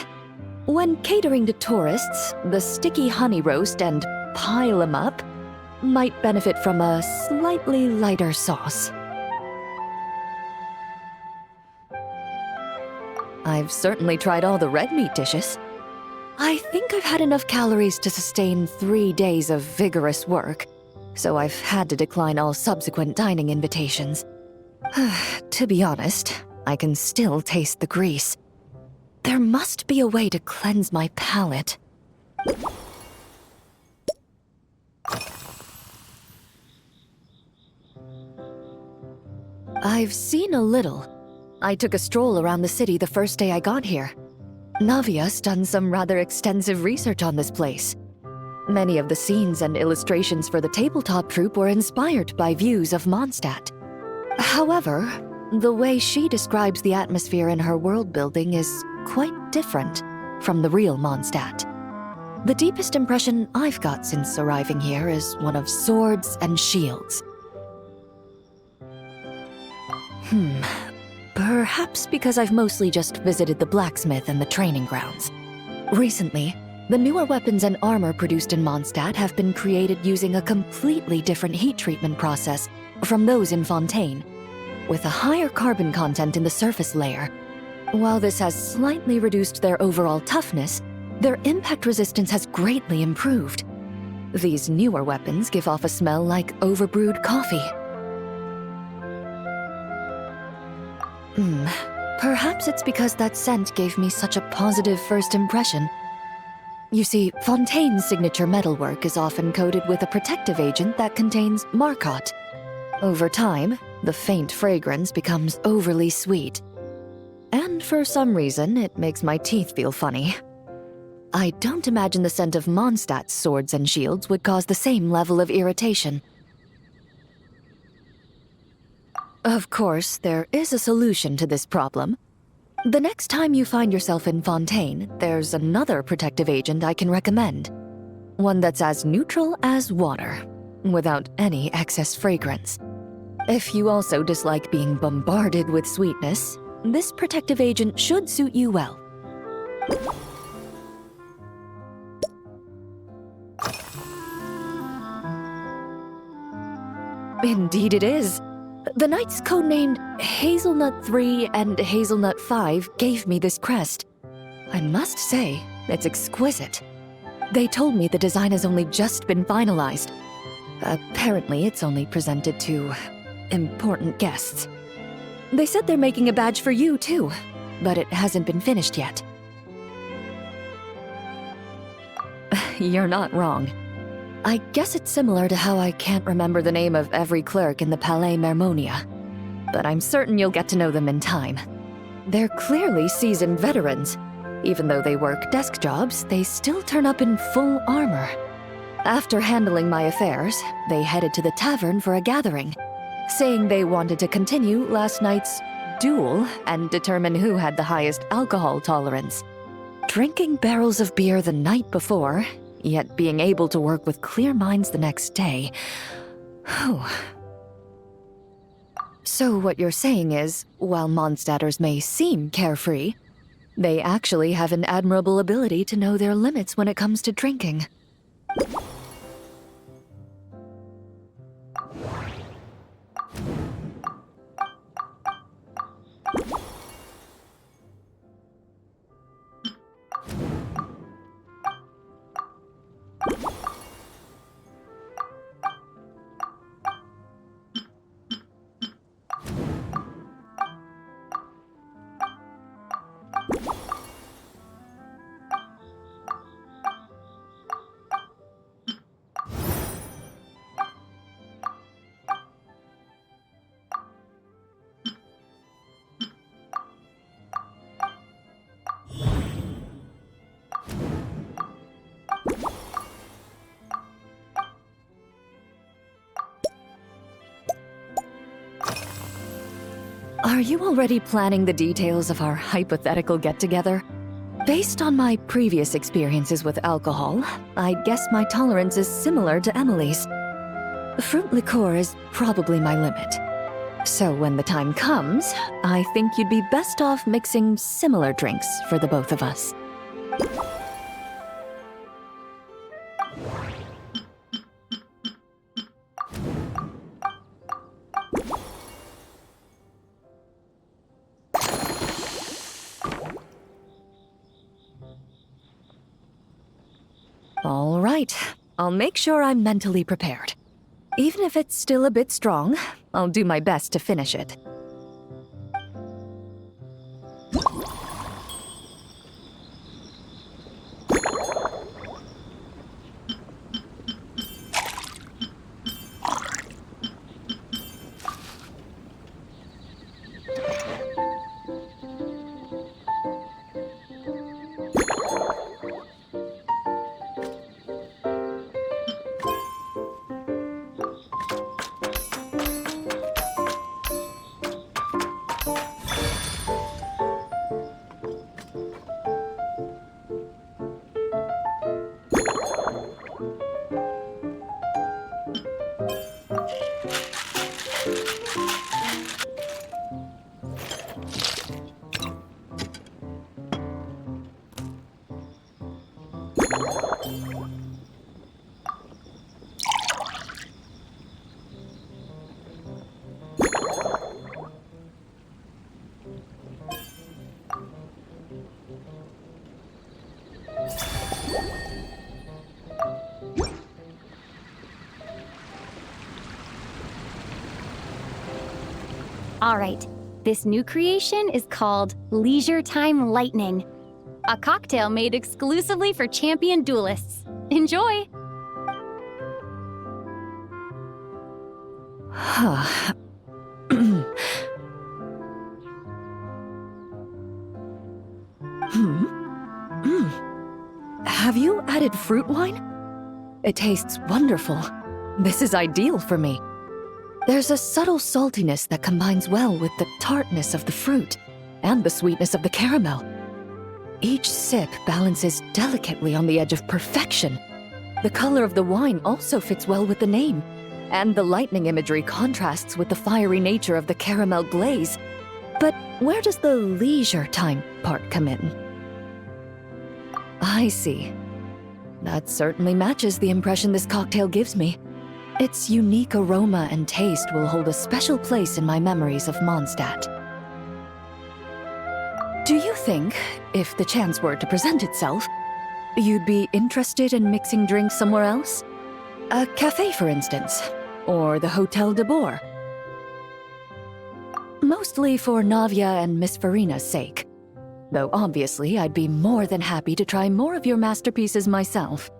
When catering to tourists, the sticky honey roast and pile 'em up might benefit from a slightly lighter sauce. I've certainly tried all the red meat dishes. I think I've had enough calories to sustain 3 days of vigorous work, so I've had to decline all subsequent dining invitations. To be honest, I can still taste the grease. There must be a way to cleanse my palate. I've seen a little. I took a stroll around the city the first day I got here. Navia's done some rather extensive research on this place. Many of the scenes and illustrations for the tabletop troupe were inspired by views of Mondstadt. However, the way she describes the atmosphere in her world building is quite different from the real Mondstadt. The deepest impression I've got since arriving here is one of swords and shields. Perhaps because I've mostly just visited the blacksmith and the training grounds. Recently, the newer weapons and armor produced in Mondstadt have been created using a completely different heat treatment process from those in Fontaine, with a higher carbon content in the surface layer. While this has slightly reduced their overall toughness, their impact resistance has greatly improved. These newer weapons give off a smell like overbrewed coffee. Perhaps it's because that scent gave me such a positive first impression. You see, Fontaine's signature metalwork is often coated with a protective agent that contains Marcotte. Over time, the faint fragrance becomes overly sweet. And for some reason, it makes my teeth feel funny. I don't imagine the scent of Mondstadt's swords and shields would cause the same level of irritation. Of course, there is a solution to this problem. The next time you find yourself in Fontaine, there's another protective agent I can recommend. One that's as neutral as water, without any excess fragrance. If you also dislike being bombarded with sweetness, this protective agent should suit you well. Indeed it is. The knights codenamed Hazelnut 3 and Hazelnut 5 gave me this crest. I must say, it's exquisite. They told me the design has only just been finalized. Apparently, it's only presented to important guests. They said they're making a badge for you, too, but it hasn't been finished yet. You're not wrong. I guess it's similar to how I can't remember the name of every clerk in the Palais Mermonia, but I'm certain you'll get to know them in time. They're clearly seasoned veterans. Even though they work desk jobs, they still turn up in full armor. After handling my affairs, they headed to the tavern for a gathering, saying they wanted to continue last night's duel and determine who had the highest alcohol tolerance. Drinking barrels of beer the night before, yet being able to work with clear minds the next day. So what you're saying is, while Mondstadters may seem carefree, they actually have an admirable ability to know their limits when it comes to drinking. Are you already planning the details of our hypothetical get-together? Based on my previous experiences with alcohol, I'd guess my tolerance is similar to Emily's. Fruit liqueur is probably my limit. So when the time comes, I think you'd be best off mixing similar drinks for the both of us. All right, I'll make sure I'm mentally prepared. Even if it's still a bit strong, I'll do my best to finish it. All right, this new creation is called Leisure Time Lightning, a cocktail made exclusively for champion duelists. Enjoy! Have you added fruit wine? It tastes wonderful. This is ideal for me. There's a subtle saltiness that combines well with the tartness of the fruit and the sweetness of the caramel. Each sip balances delicately on the edge of perfection. The color of the wine also fits well with the name, and the lightning imagery contrasts with the fiery nature of the caramel glaze. But where does the leisure time part come in? I see. That certainly matches the impression this cocktail gives me. Its unique aroma and taste will hold a special place in my memories of Mondstadt. Do you think, if the chance were to present itself, you'd be interested in mixing drinks somewhere else? A cafe, for instance, or the Hotel de Boer? Mostly for Navia and Miss Farina's sake. Though obviously I'd be more than happy to try more of your masterpieces myself.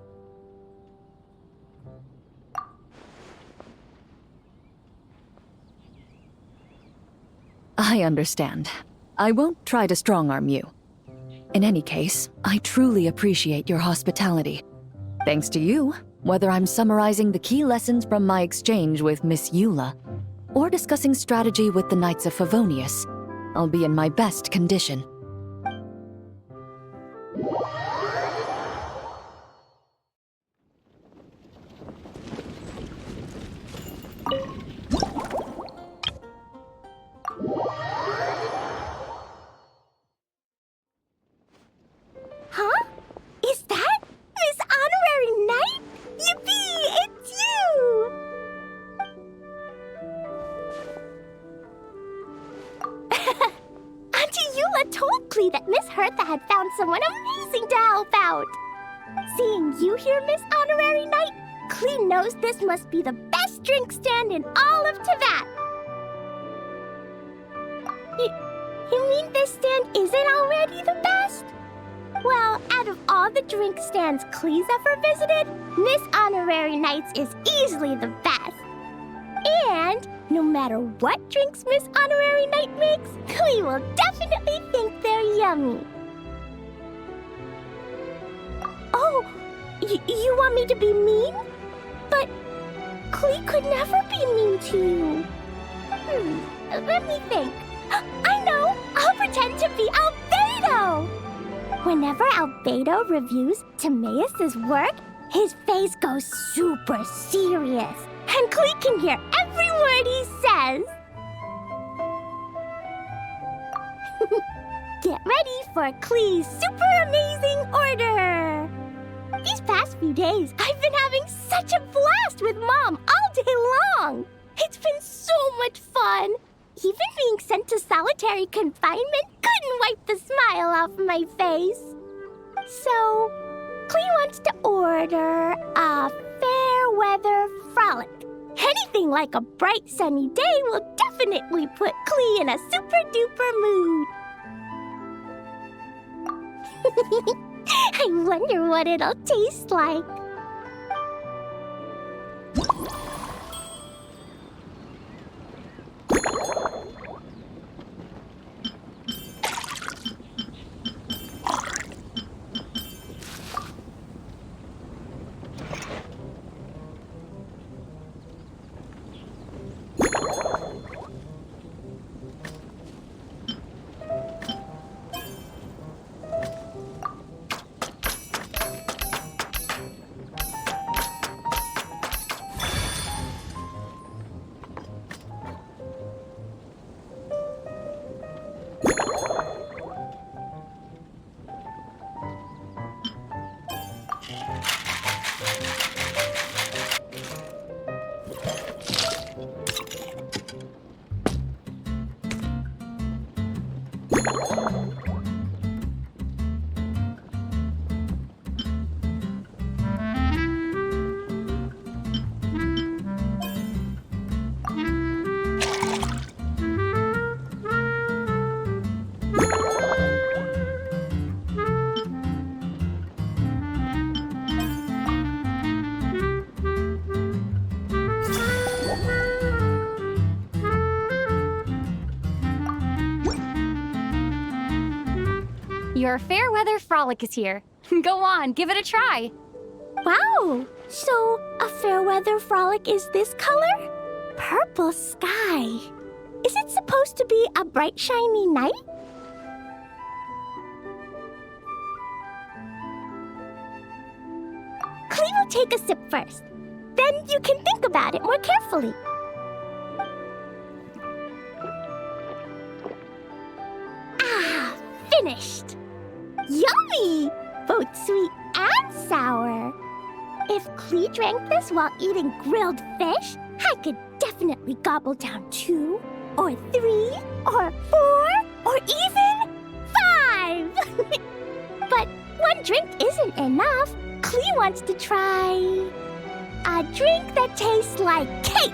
I understand. I won't try to strong-arm you. In any case, I truly appreciate your hospitality. Thanks to you, whether I'm summarizing the key lessons from my exchange with Miss Eula, or discussing strategy with the Knights of Favonius, I'll be in my best condition. Huh? Is that Miss Honorary Knight? Yippee! It's you! Auntie Eula told Clee that Miss Hertha had found someone amazing to help out. Seeing you here, Miss Honorary Knight, Clee knows this must be the best drink stand in all of Teyvat. You mean this stand isn't already the best? Well, out of all the drink stands Clee's ever visited, Miss Honorary Knight's is easily the best. And no matter what drinks Miss Honorary Knight makes, Clee will definitely think they're yummy. Oh, you want me to be mean? But Clee could never be mean to you. Let me think. I know! I'll pretend to be Albedo! Whenever Albedo reviews Timaeus' work, his face goes super serious, and Clee can hear every word he says. Get ready for Clee's super amazing order! These past few days, I've been having such a blast with Mom all day long! It's been so much fun! Even being sent to solitary confinement couldn't wipe the smile off my face. So, Clee wants to order a fair weather frolic. Anything like a bright sunny day will definitely put Clee in a super duper mood. I wonder what it'll taste like. Your fair weather frolic is here. Go on, give it a try. Wow! So, a fair weather frolic is this color? Purple sky. Is it supposed to be a bright, shiny night? Cleve will take a sip first. Then you can think about it more carefully. Ah, finished! Yummy! Both sweet and sour. If Clee drank this while eating grilled fish, I could definitely gobble down 2, or 3, or 4, or even 5! But one drink isn't enough. Clee wants to try a drink that tastes like cake.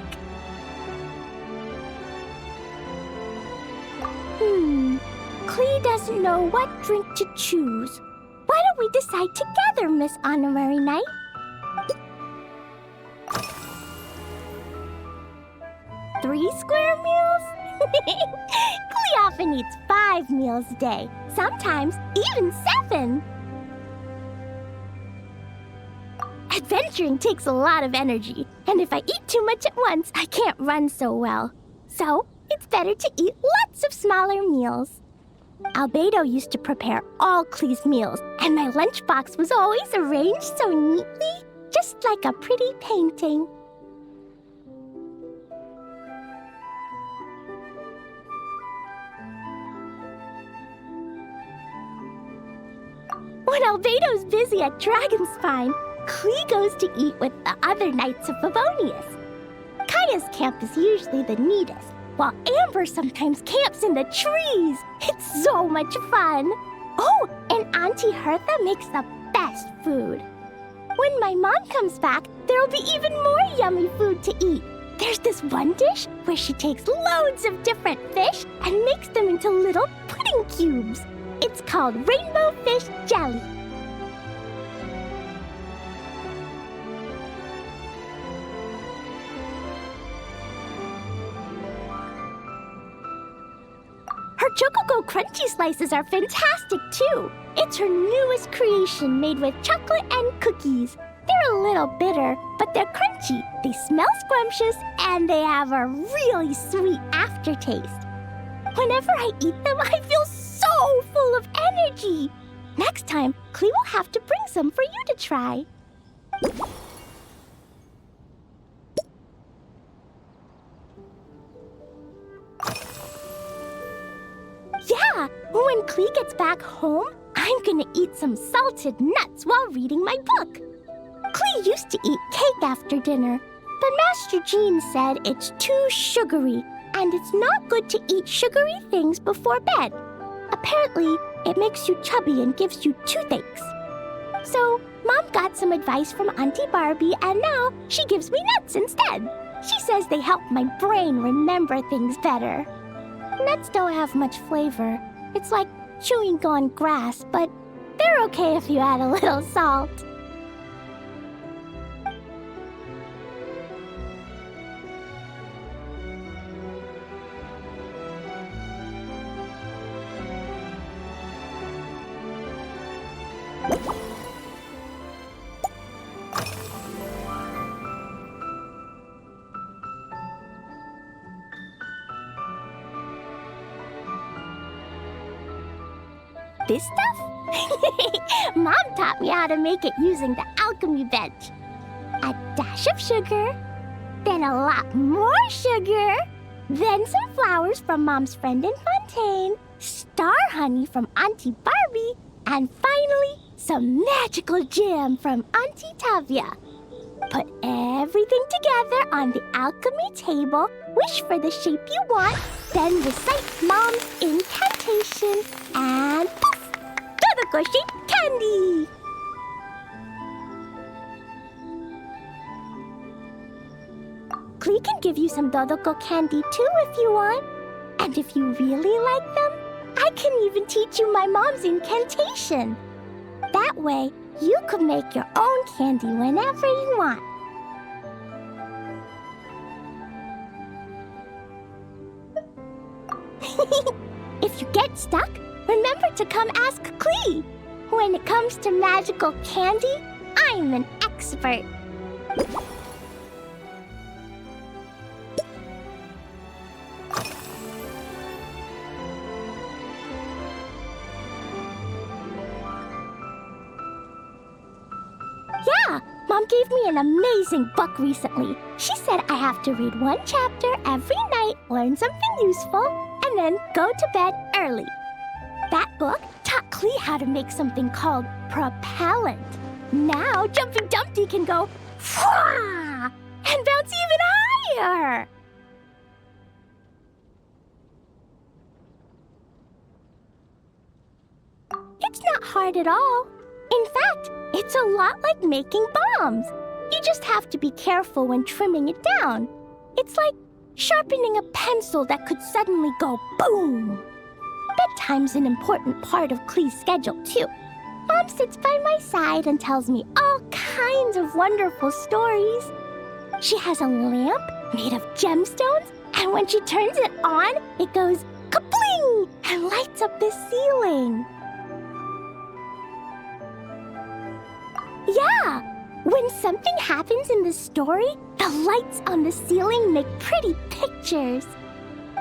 Clee doesn't know what drink to choose. Why don't we decide together, Miss Honorary Knight? 3 square meals? Clee often eats 5 meals a day, sometimes even 7. Adventuring takes a lot of energy, and if I eat too much at once, I can't run so well. So, it's better to eat lots of smaller meals. Albedo used to prepare all Clee's meals, and my lunchbox was always arranged so neatly, just like a pretty painting. When Albedo's busy at Dragonspine, Clee goes to eat with the other Knights of Favonius. Kaya's camp is usually the neatest, while Amber sometimes camps in the trees. It's so much fun. Oh, and Auntie Hertha makes the best food. When my mom comes back, there'll be even more yummy food to eat. There's this one dish where she takes loads of different fish and makes them into little pudding cubes. It's called rainbow fish jelly. Her Chococo Crunchy Slices are fantastic, too. It's her newest creation made with chocolate and cookies. They're a little bitter, but they're crunchy. They smell scrumptious, and they have a really sweet aftertaste. Whenever I eat them, I feel so full of energy. Next time, Clee will have to bring some for you to try. Yeah, when Clee gets back home, I'm gonna eat some salted nuts while reading my book. Clee used to eat cake after dinner, but Master Jean said it's too sugary, and it's not good to eat sugary things before bed. Apparently, it makes you chubby and gives you toothaches. So, Mom got some advice from Auntie Barbie, and now she gives me nuts instead. She says they help my brain remember things better. Nuts don't have much flavor. It's like chewing on grass, but they're okay if you add a little salt. This stuff? Mom taught me how to make it using the alchemy bench. A dash of sugar, then a lot more sugar, then some flowers from Mom's friend in Fontaine, star honey from Auntie Barbie, and finally, some magical jam from Auntie Tavia. Put everything together on the alchemy table, wish for the shape you want, then recite Mom's incantation, and poof! Dodoko-shaped candy! Clee can give you some Dodoko candy too if you want. And if you really like them, I can even teach you my mom's incantation. That way, you could make your own candy whenever you want. If you get stuck, remember to come ask Clee. When it comes to magical candy, I'm an expert. Yeah, Mom gave me an amazing book recently. She said I have to read one chapter every night, learn something useful, and then go to bed early. That book taught Clee how to make something called propellant. Now Jumping Dumpty can go Fwah! And bounce even higher. It's not hard at all. In fact, it's a lot like making bombs. You just have to be careful when trimming it down. It's like sharpening a pencil that could suddenly go boom. Bedtime's an important part of Clee's schedule, too. Mom sits by my side and tells me all kinds of wonderful stories. She has a lamp made of gemstones, and when she turns it on, it goes kabling and lights up the ceiling. Yeah, when something happens in the story, the lights on the ceiling make pretty pictures.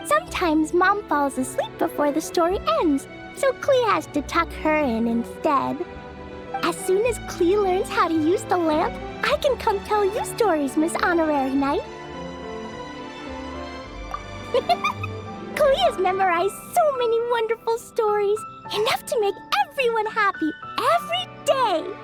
Sometimes Mom falls asleep before the story ends, so Clee has to tuck her in instead. As soon as Clee learns how to use the lamp, I can come tell you stories, Miss Honorary Knight. Clee has memorized so many wonderful stories, enough to make everyone happy every day.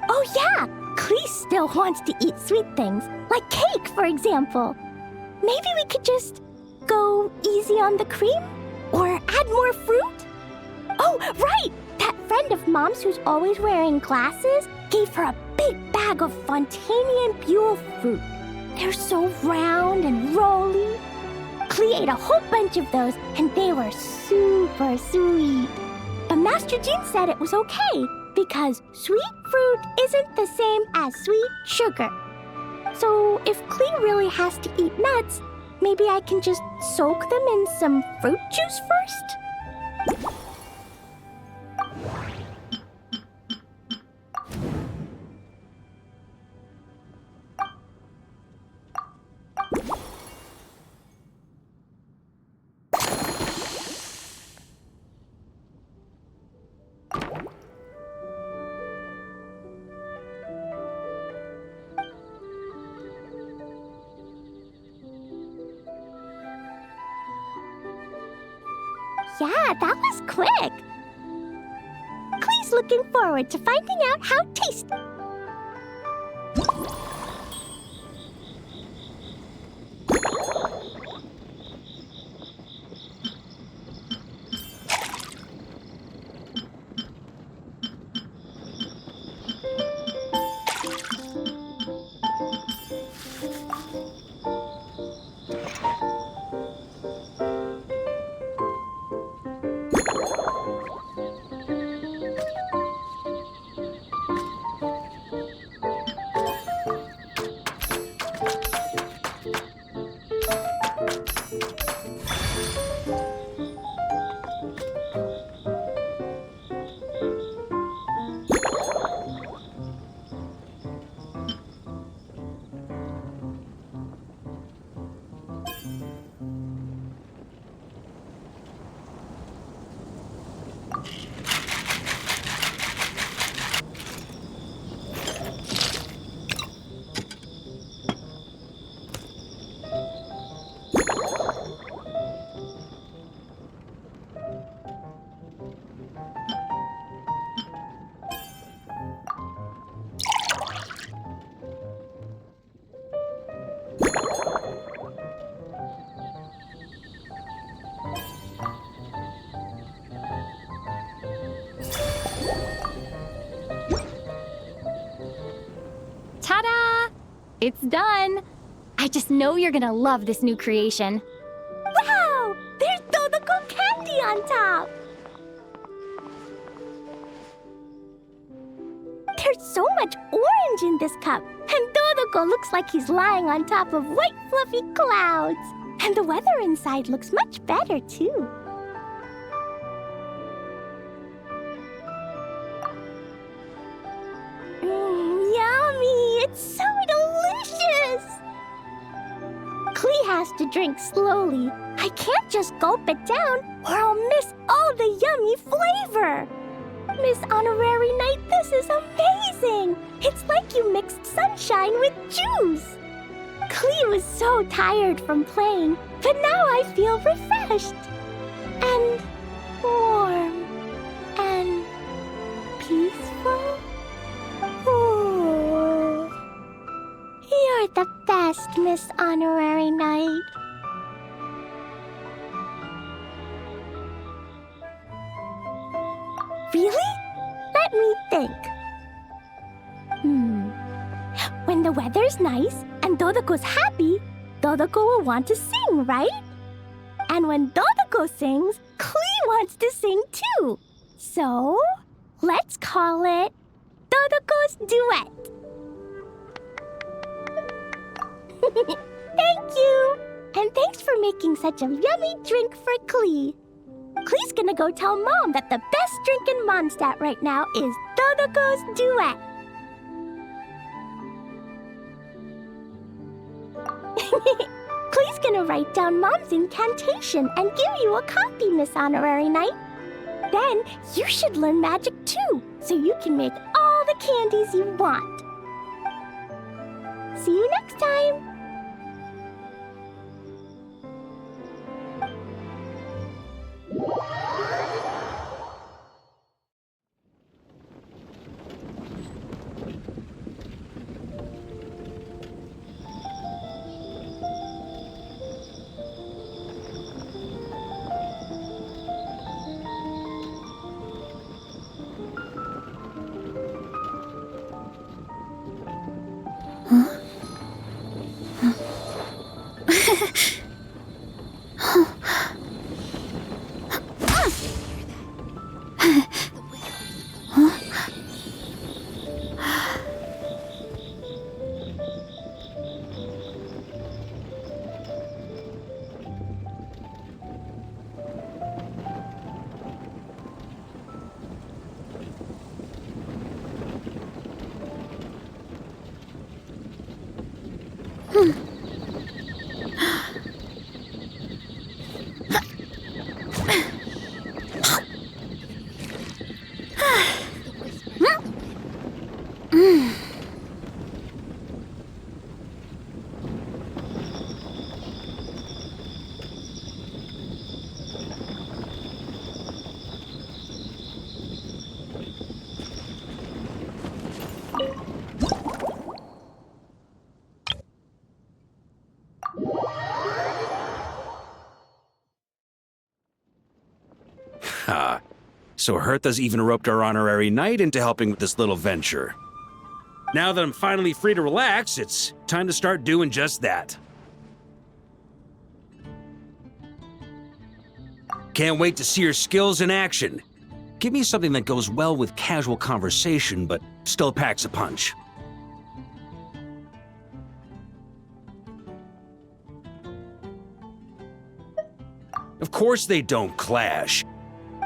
Oh yeah, Clee still wants to eat sweet things, like cake, for example. Maybe we could just go easy on the cream? Or add more fruit? Oh, right! That friend of Mom's who's always wearing glasses gave her a big bag of Fontanian Buell fruit. They're so round and rolly. Clee ate a whole bunch of those, and they were super sweet. But Master Jean said it was okay, because sweet fruit isn't the same as sweet sugar. So if Clee really has to eat nuts, maybe I can just soak them in some fruit juice first? Yeah, that was quick. Clee's looking forward to finding out how tasty. Ta-da! It's done! I just know you're gonna love this new creation. Wow! There's Dodoko candy on top! There's so much orange in this cup, and Dodoko looks like he's lying on top of white fluffy clouds. And the weather inside looks much better, too. Yummy! It's so delicious! Klee has to drink slowly. I can't just gulp it down, or I'll miss all the yummy flavor. Miss Honorary Knight, this is amazing! It's like you mixed sunshine with juice! Klee was so tired from playing, but now I feel refreshed. And warm. And peaceful. Ooh. You're the best, Miss Honorary Knight. Really? Let me think. When the weather's nice and Dodoko's happy, Dodoko will want to sing, right? And when Dodoko sings, Klee wants to sing too. So, let's call it Dodoko's Duet. Thank you! And thanks for making such a yummy drink for Klee. Klee's gonna go tell Mom that the best drink in Mondstadt right now is Dodoko's Duet. Klee's gonna write down Mom's incantation and give you a copy, Miss Honorary Knight. Then you should learn magic too, so you can make all the candies you want. See you next time! So Hertha's even roped our honorary knight into helping with this little venture. Now that I'm finally free to relax, it's time to start doing just that. Can't wait to see your skills in action. Give me something that goes well with casual conversation, but still packs a punch. Of course they don't clash.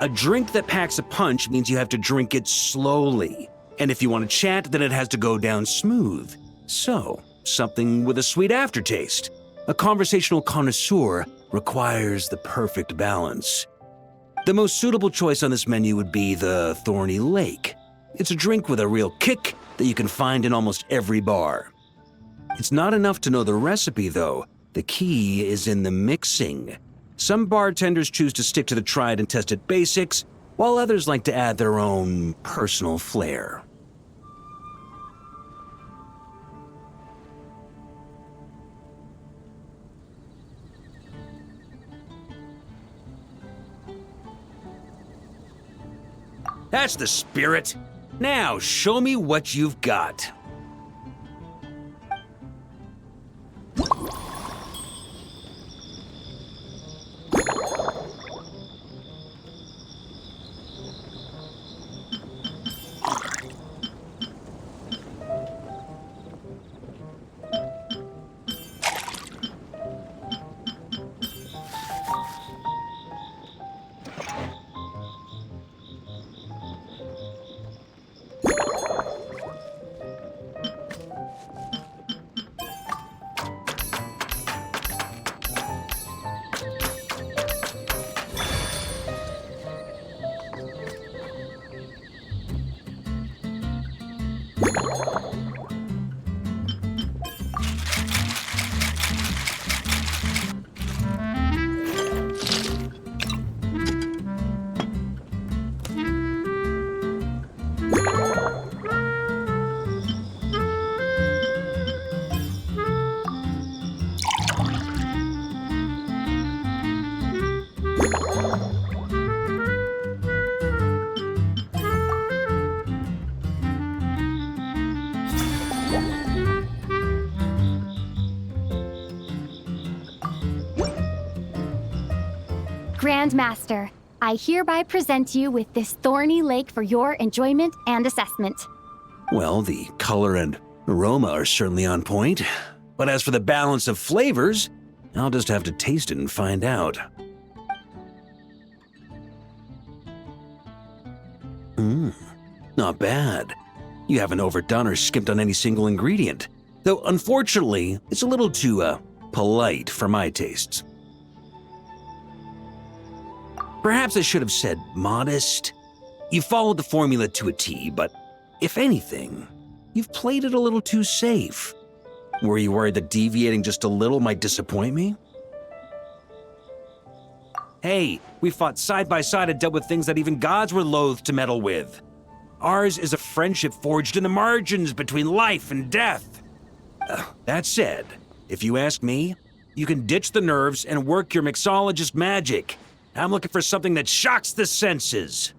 A drink that packs a punch means you have to drink it slowly. And if you want to chat, then it has to go down smooth. So, something with a sweet aftertaste. A conversational connoisseur requires the perfect balance. The most suitable choice on this menu would be the Thorny Lake. It's a drink with a real kick that you can find in almost every bar. It's not enough to know the recipe, though. The key is in the mixing. Some bartenders choose to stick to the tried and tested basics, while others like to add their own personal flair. That's the spirit. Now, show me what you've got. Grand Master, I hereby present you with this thorny lake for your enjoyment and assessment. Well, the color and aroma are certainly on point. But as for the balance of flavors, I'll just have to taste it and find out. Not bad. You haven't overdone or skimped on any single ingredient. Though, unfortunately, it's a little too, polite for my tastes. Perhaps I should have said modest. You followed the formula to a T, but if anything, you've played it a little too safe. Were you worried that deviating just a little might disappoint me? Hey, we fought side by side and dealt with things that even gods were loath to meddle with. Ours is a friendship forged in the margins between life and death. That said, if you ask me, you can ditch the nerves and work your mixologist magic. I'm looking for something that shocks the senses.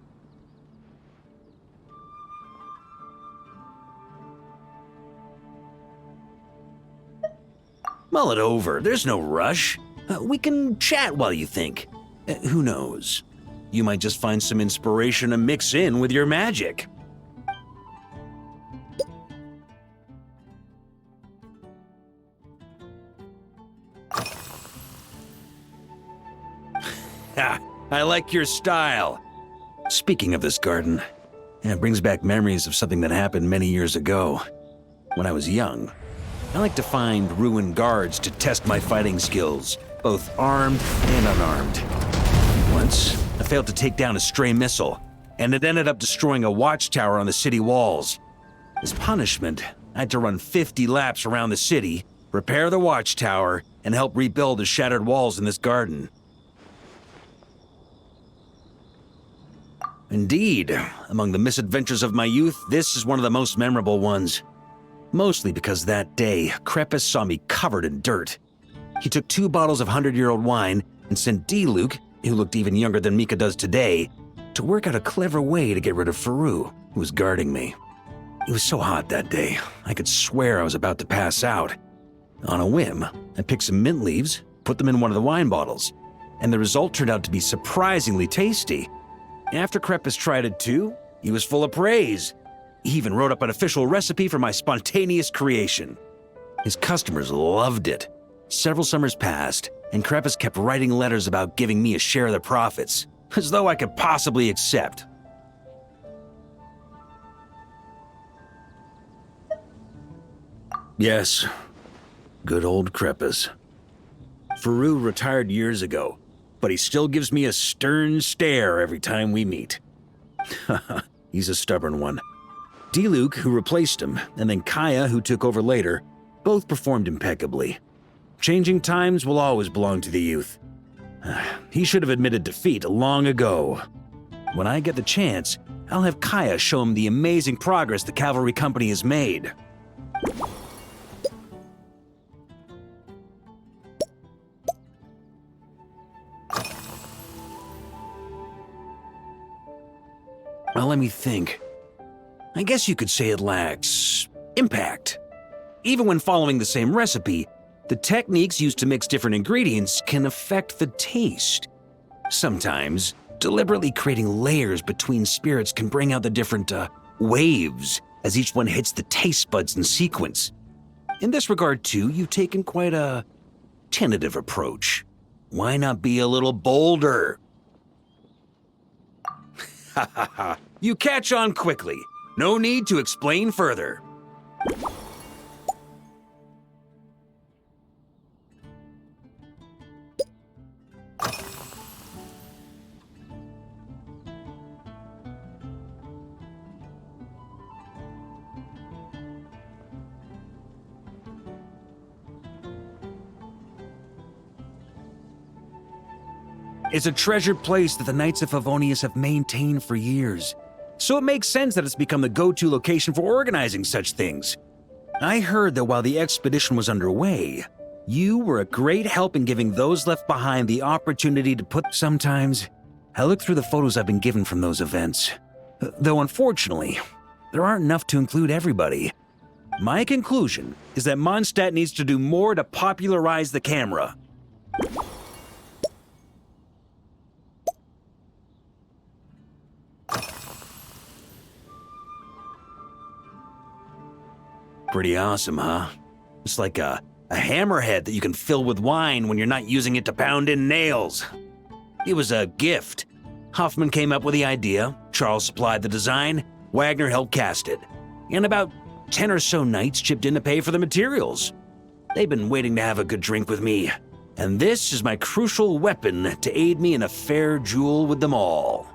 Mull it over. There's no rush. We can chat while you think. Who knows? You might just find some inspiration to mix in with your magic. Ha! I like your style. Speaking of this garden, it brings back memories of something that happened many years ago. When I was young, I like to find ruined guards to test my fighting skills, both armed and unarmed. Once, I failed to take down a stray missile, and it ended up destroying a watchtower on the city walls. As punishment, I had to run 50 laps around the city, repair the watchtower, and help rebuild the shattered walls in this garden. Indeed, among the misadventures of my youth, this is one of the most memorable ones. Mostly because that day, Crepus saw me covered in dirt. He took 2 bottles of 100-year-old wine and sent D-Luke, who looked even younger than Mika does today, to work out a clever way to get rid of Faru, who was guarding me. It was so hot that day, I could swear I was about to pass out. On a whim, I picked some mint leaves, put them in one of the wine bottles, and the result turned out to be surprisingly tasty. After Crepus tried it too, he was full of praise. He even wrote up an official recipe for my spontaneous creation. His customers loved it. Several summers passed, and Crepus kept writing letters about giving me a share of the profits, as though I could possibly accept. Yes, good old Crepus. Faru retired years ago, but he still gives me a stern stare every time we meet. He's a stubborn one. D-Luke, who replaced him, and then Kaya, who took over later, both performed impeccably. Changing times will always belong to the youth. He should have admitted defeat long ago. When I get the chance, I'll have Kaya show him the amazing progress the Cavalry Company has made. Well, let me think. I guess you could say it lacks impact. Even when following the same recipe, the techniques used to mix different ingredients can affect the taste. Sometimes, deliberately creating layers between spirits can bring out the different waves as each one hits the taste buds in sequence. In this regard, too, you've taken quite a tentative approach. Why not be a little bolder? Ha ha ha. You catch on quickly. No need to explain further. It's a treasured place that the Knights of Favonius have maintained for years, so it makes sense that it's become the go-to location for organizing such things. I heard that while the expedition was underway, you were a great help in giving those left behind the opportunity to put. Sometimes, I look through the photos I've been given from those events, though unfortunately, there aren't enough to include everybody. My conclusion is that Mondstadt needs to do more to popularize the camera. Pretty awesome, huh? It's like a hammerhead that you can fill with wine when you're not using it to pound in nails. It was a gift. Hoffman came up with the idea, Charles supplied the design, Wagner helped cast it. And about 10 or so knights chipped in to pay for the materials. They've been waiting to have a good drink with me. And this is my crucial weapon to aid me in a fair duel with them all.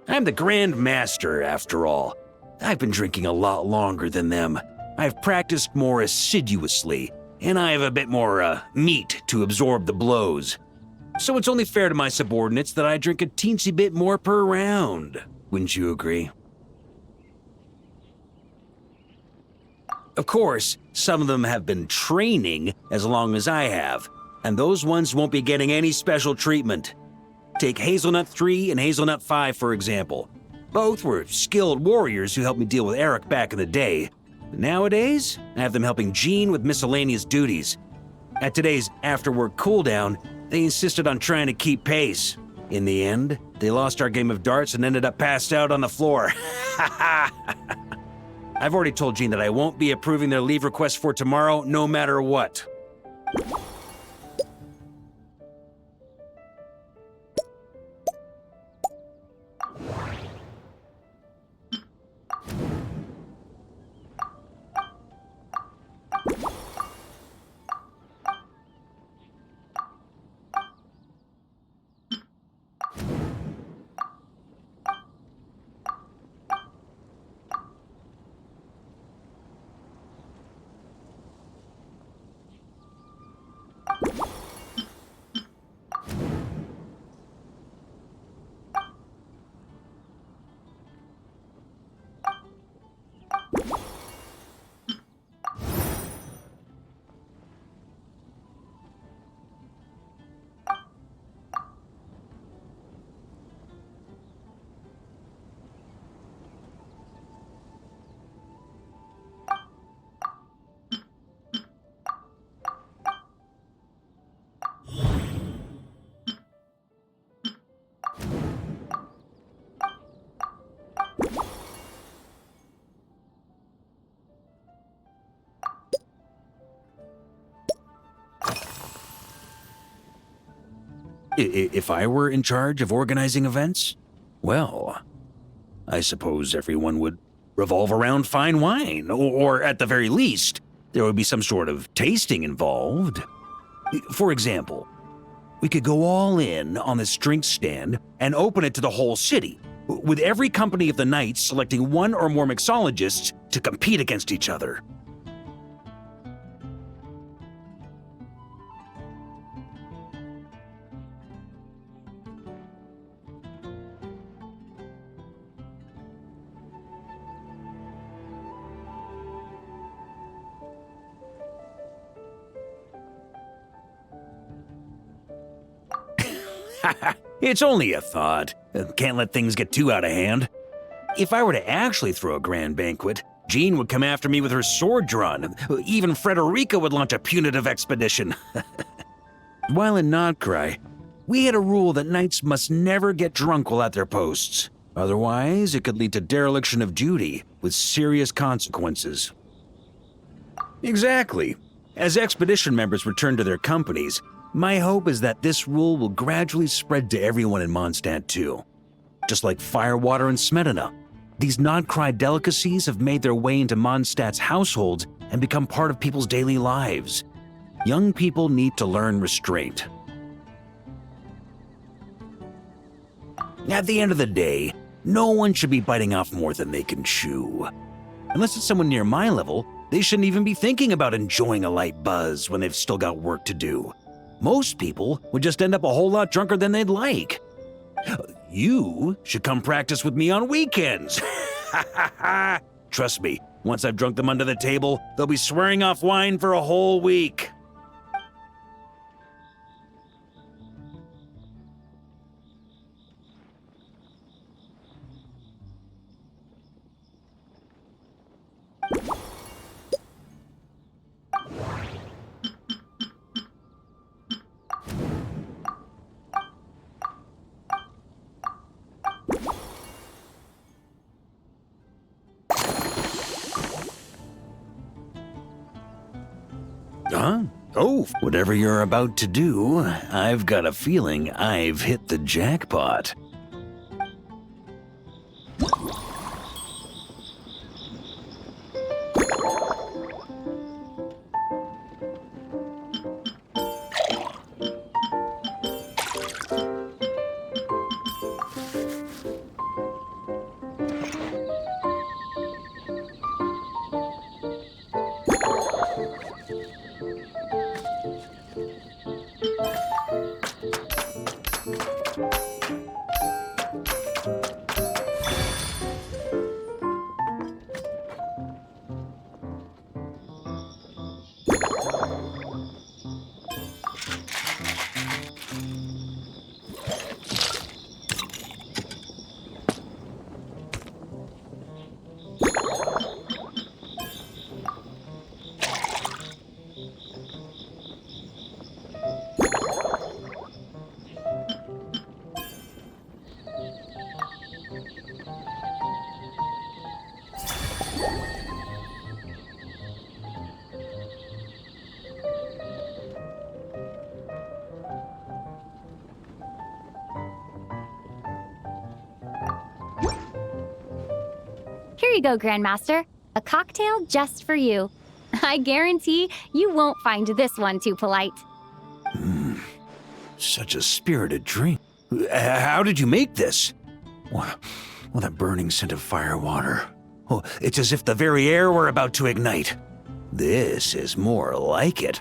I'm the Grand Master, after all. I've been drinking a lot longer than them. I've practiced more assiduously, and I have a bit more meat to absorb the blows. So it's only fair to my subordinates that I drink a teensy bit more per round. Wouldn't you agree? Of course, some of them have been training as long as I have, and those ones won't be getting any special treatment. Take Hazelnut 3 and Hazelnut 5, for example. Both were skilled warriors who helped me deal with Eric back in the day. Nowadays, I have them helping Jean with miscellaneous duties. At today's after-work cooldown, they insisted on trying to keep pace. In the end, they lost our game of darts and ended up passed out on the floor. I've already told Jean that I won't be approving their leave request for tomorrow, no matter what. If I were in charge of organizing events, well, I suppose everyone would revolve around fine wine, or at the very least, there would be some sort of tasting involved. For example, we could go all in on this drink stand and open it to the whole city, with every company of the Knights selecting one or more mixologists to compete against each other. It's only a thought. Can't let things get too out of hand. If I were to actually throw a grand banquet, Jean would come after me with her sword drawn. Even Frederica would launch a punitive expedition. While in Nodcry, we had a rule that knights must never get drunk while at their posts. Otherwise, it could lead to dereliction of duty, with serious consequences. Exactly. As expedition members return to their companies, my hope is that this rule will gradually spread to everyone in Mondstadt too. Just like firewater and Smedina, these Nodcry delicacies have made their way into Mondstadt's households and become part of people's daily lives. Young people need to learn restraint. At the end of the day, no one should be biting off more than they can chew. Unless it's someone near my level, they shouldn't even be thinking about enjoying a light buzz when they've still got work to do. Most people would just end up a whole lot drunker than they'd like. You should come practice with me on weekends. Trust me, once I've drunk them under the table, they'll be swearing off wine for a whole week. Huh? Oh, whatever you're about to do, I've got a feeling I've hit the jackpot. Here you go, Grandmaster. A cocktail just for you. I guarantee you won't find this one too polite. Such a spirited drink. How did you make this? Well, that burning scent of fire water. Oh, it's as if the very air were about to ignite. This is more like it.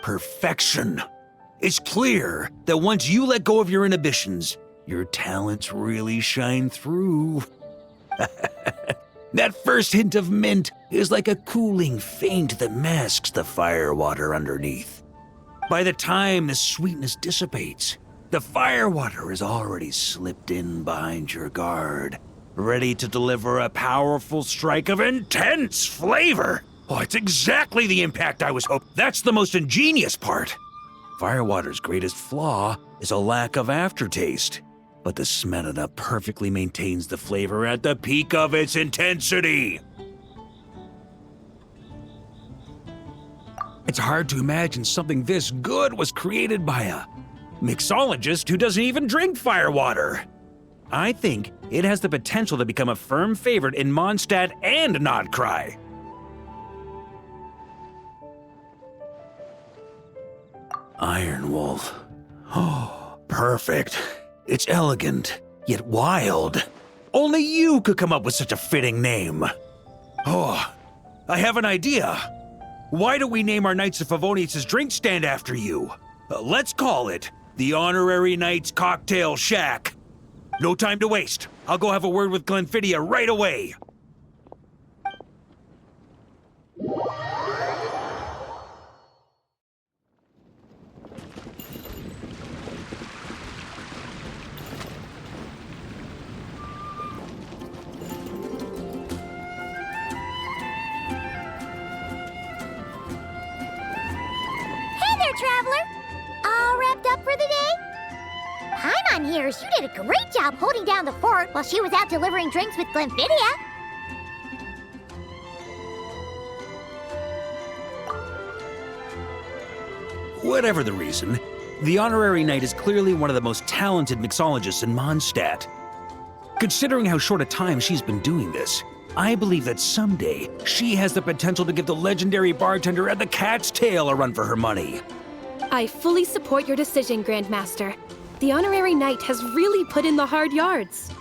Perfection. It's clear that once you let go of your inhibitions, your talents really shine through. That first hint of mint is like a cooling feint that masks the firewater underneath. By the time the sweetness dissipates, the firewater has already slipped in behind your guard, ready to deliver a powerful strike of intense flavor. Oh, it's exactly the impact I was hoping. That's the most ingenious part. Firewater's greatest flaw is a lack of aftertaste, but the Smetana perfectly maintains the flavor at the peak of its intensity. It's hard to imagine something this good was created by a mixologist who doesn't even drink firewater. I think it has the potential to become a firm favorite in Mondstadt and Nodcry. Iron Wolf. Oh, perfect. It's elegant, yet wild. Only you could come up with such a fitting name. Oh, I have an idea. Why don't we name our Knights of Favonius' drink stand after you? Let's call it the Honorary Knights Cocktail Shack. No time to waste. I'll go have a word with Glenfidia right away. Traveler, all wrapped up for the day? Paimon hears you did a great job holding down the fort while she was out delivering drinks with Glenfidia. Whatever the reason, the Honorary Knight is clearly one of the most talented mixologists in Mondstadt. Considering how short a time she's been doing this, I believe that someday she has the potential to give the legendary bartender at the Cat's Tail a run for her money. I fully support your decision, Grandmaster. The Honorary Knight has really put in the hard yards.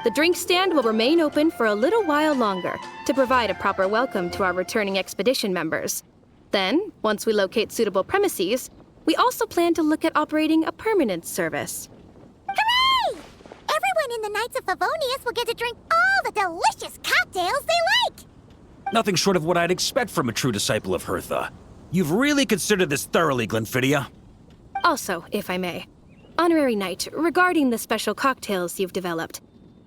The drink stand will remain open for a little while longer to provide a proper welcome to our returning expedition members. Then, once we locate suitable premises, we also plan to look at operating a permanent service. Hooray! Everyone in the Knights of Favonius will get to drink all the delicious cocktails they like! Nothing short of what I'd expect from a true disciple of Hertha. You've really considered this thoroughly, Glenfidia. Also, if I may, Honorary Knight, regarding the special cocktails you've developed,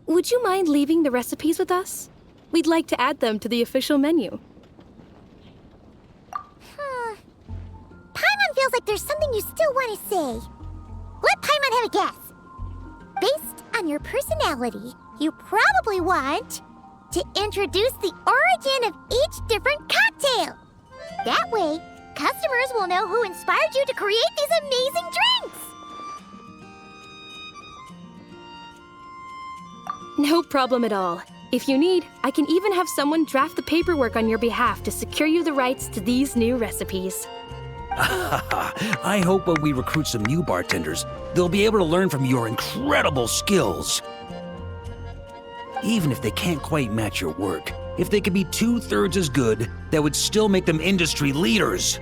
would you mind leaving the recipes with us? We'd like to add them to the official menu. Paimon feels like there's something you still want to say. Let Paimon have a guess. Based on your personality, you probably want to introduce the origin of each different cocktail. That way, customers will know who inspired you to create these amazing drinks. No problem at all. If you need, I can even have someone draft the paperwork on your behalf to secure you the rights to these new recipes. I hope when we recruit some new bartenders, they'll be able to learn from your incredible skills. Even if they can't quite match your work, if they could be 2/3 as good, that would still make them industry leaders.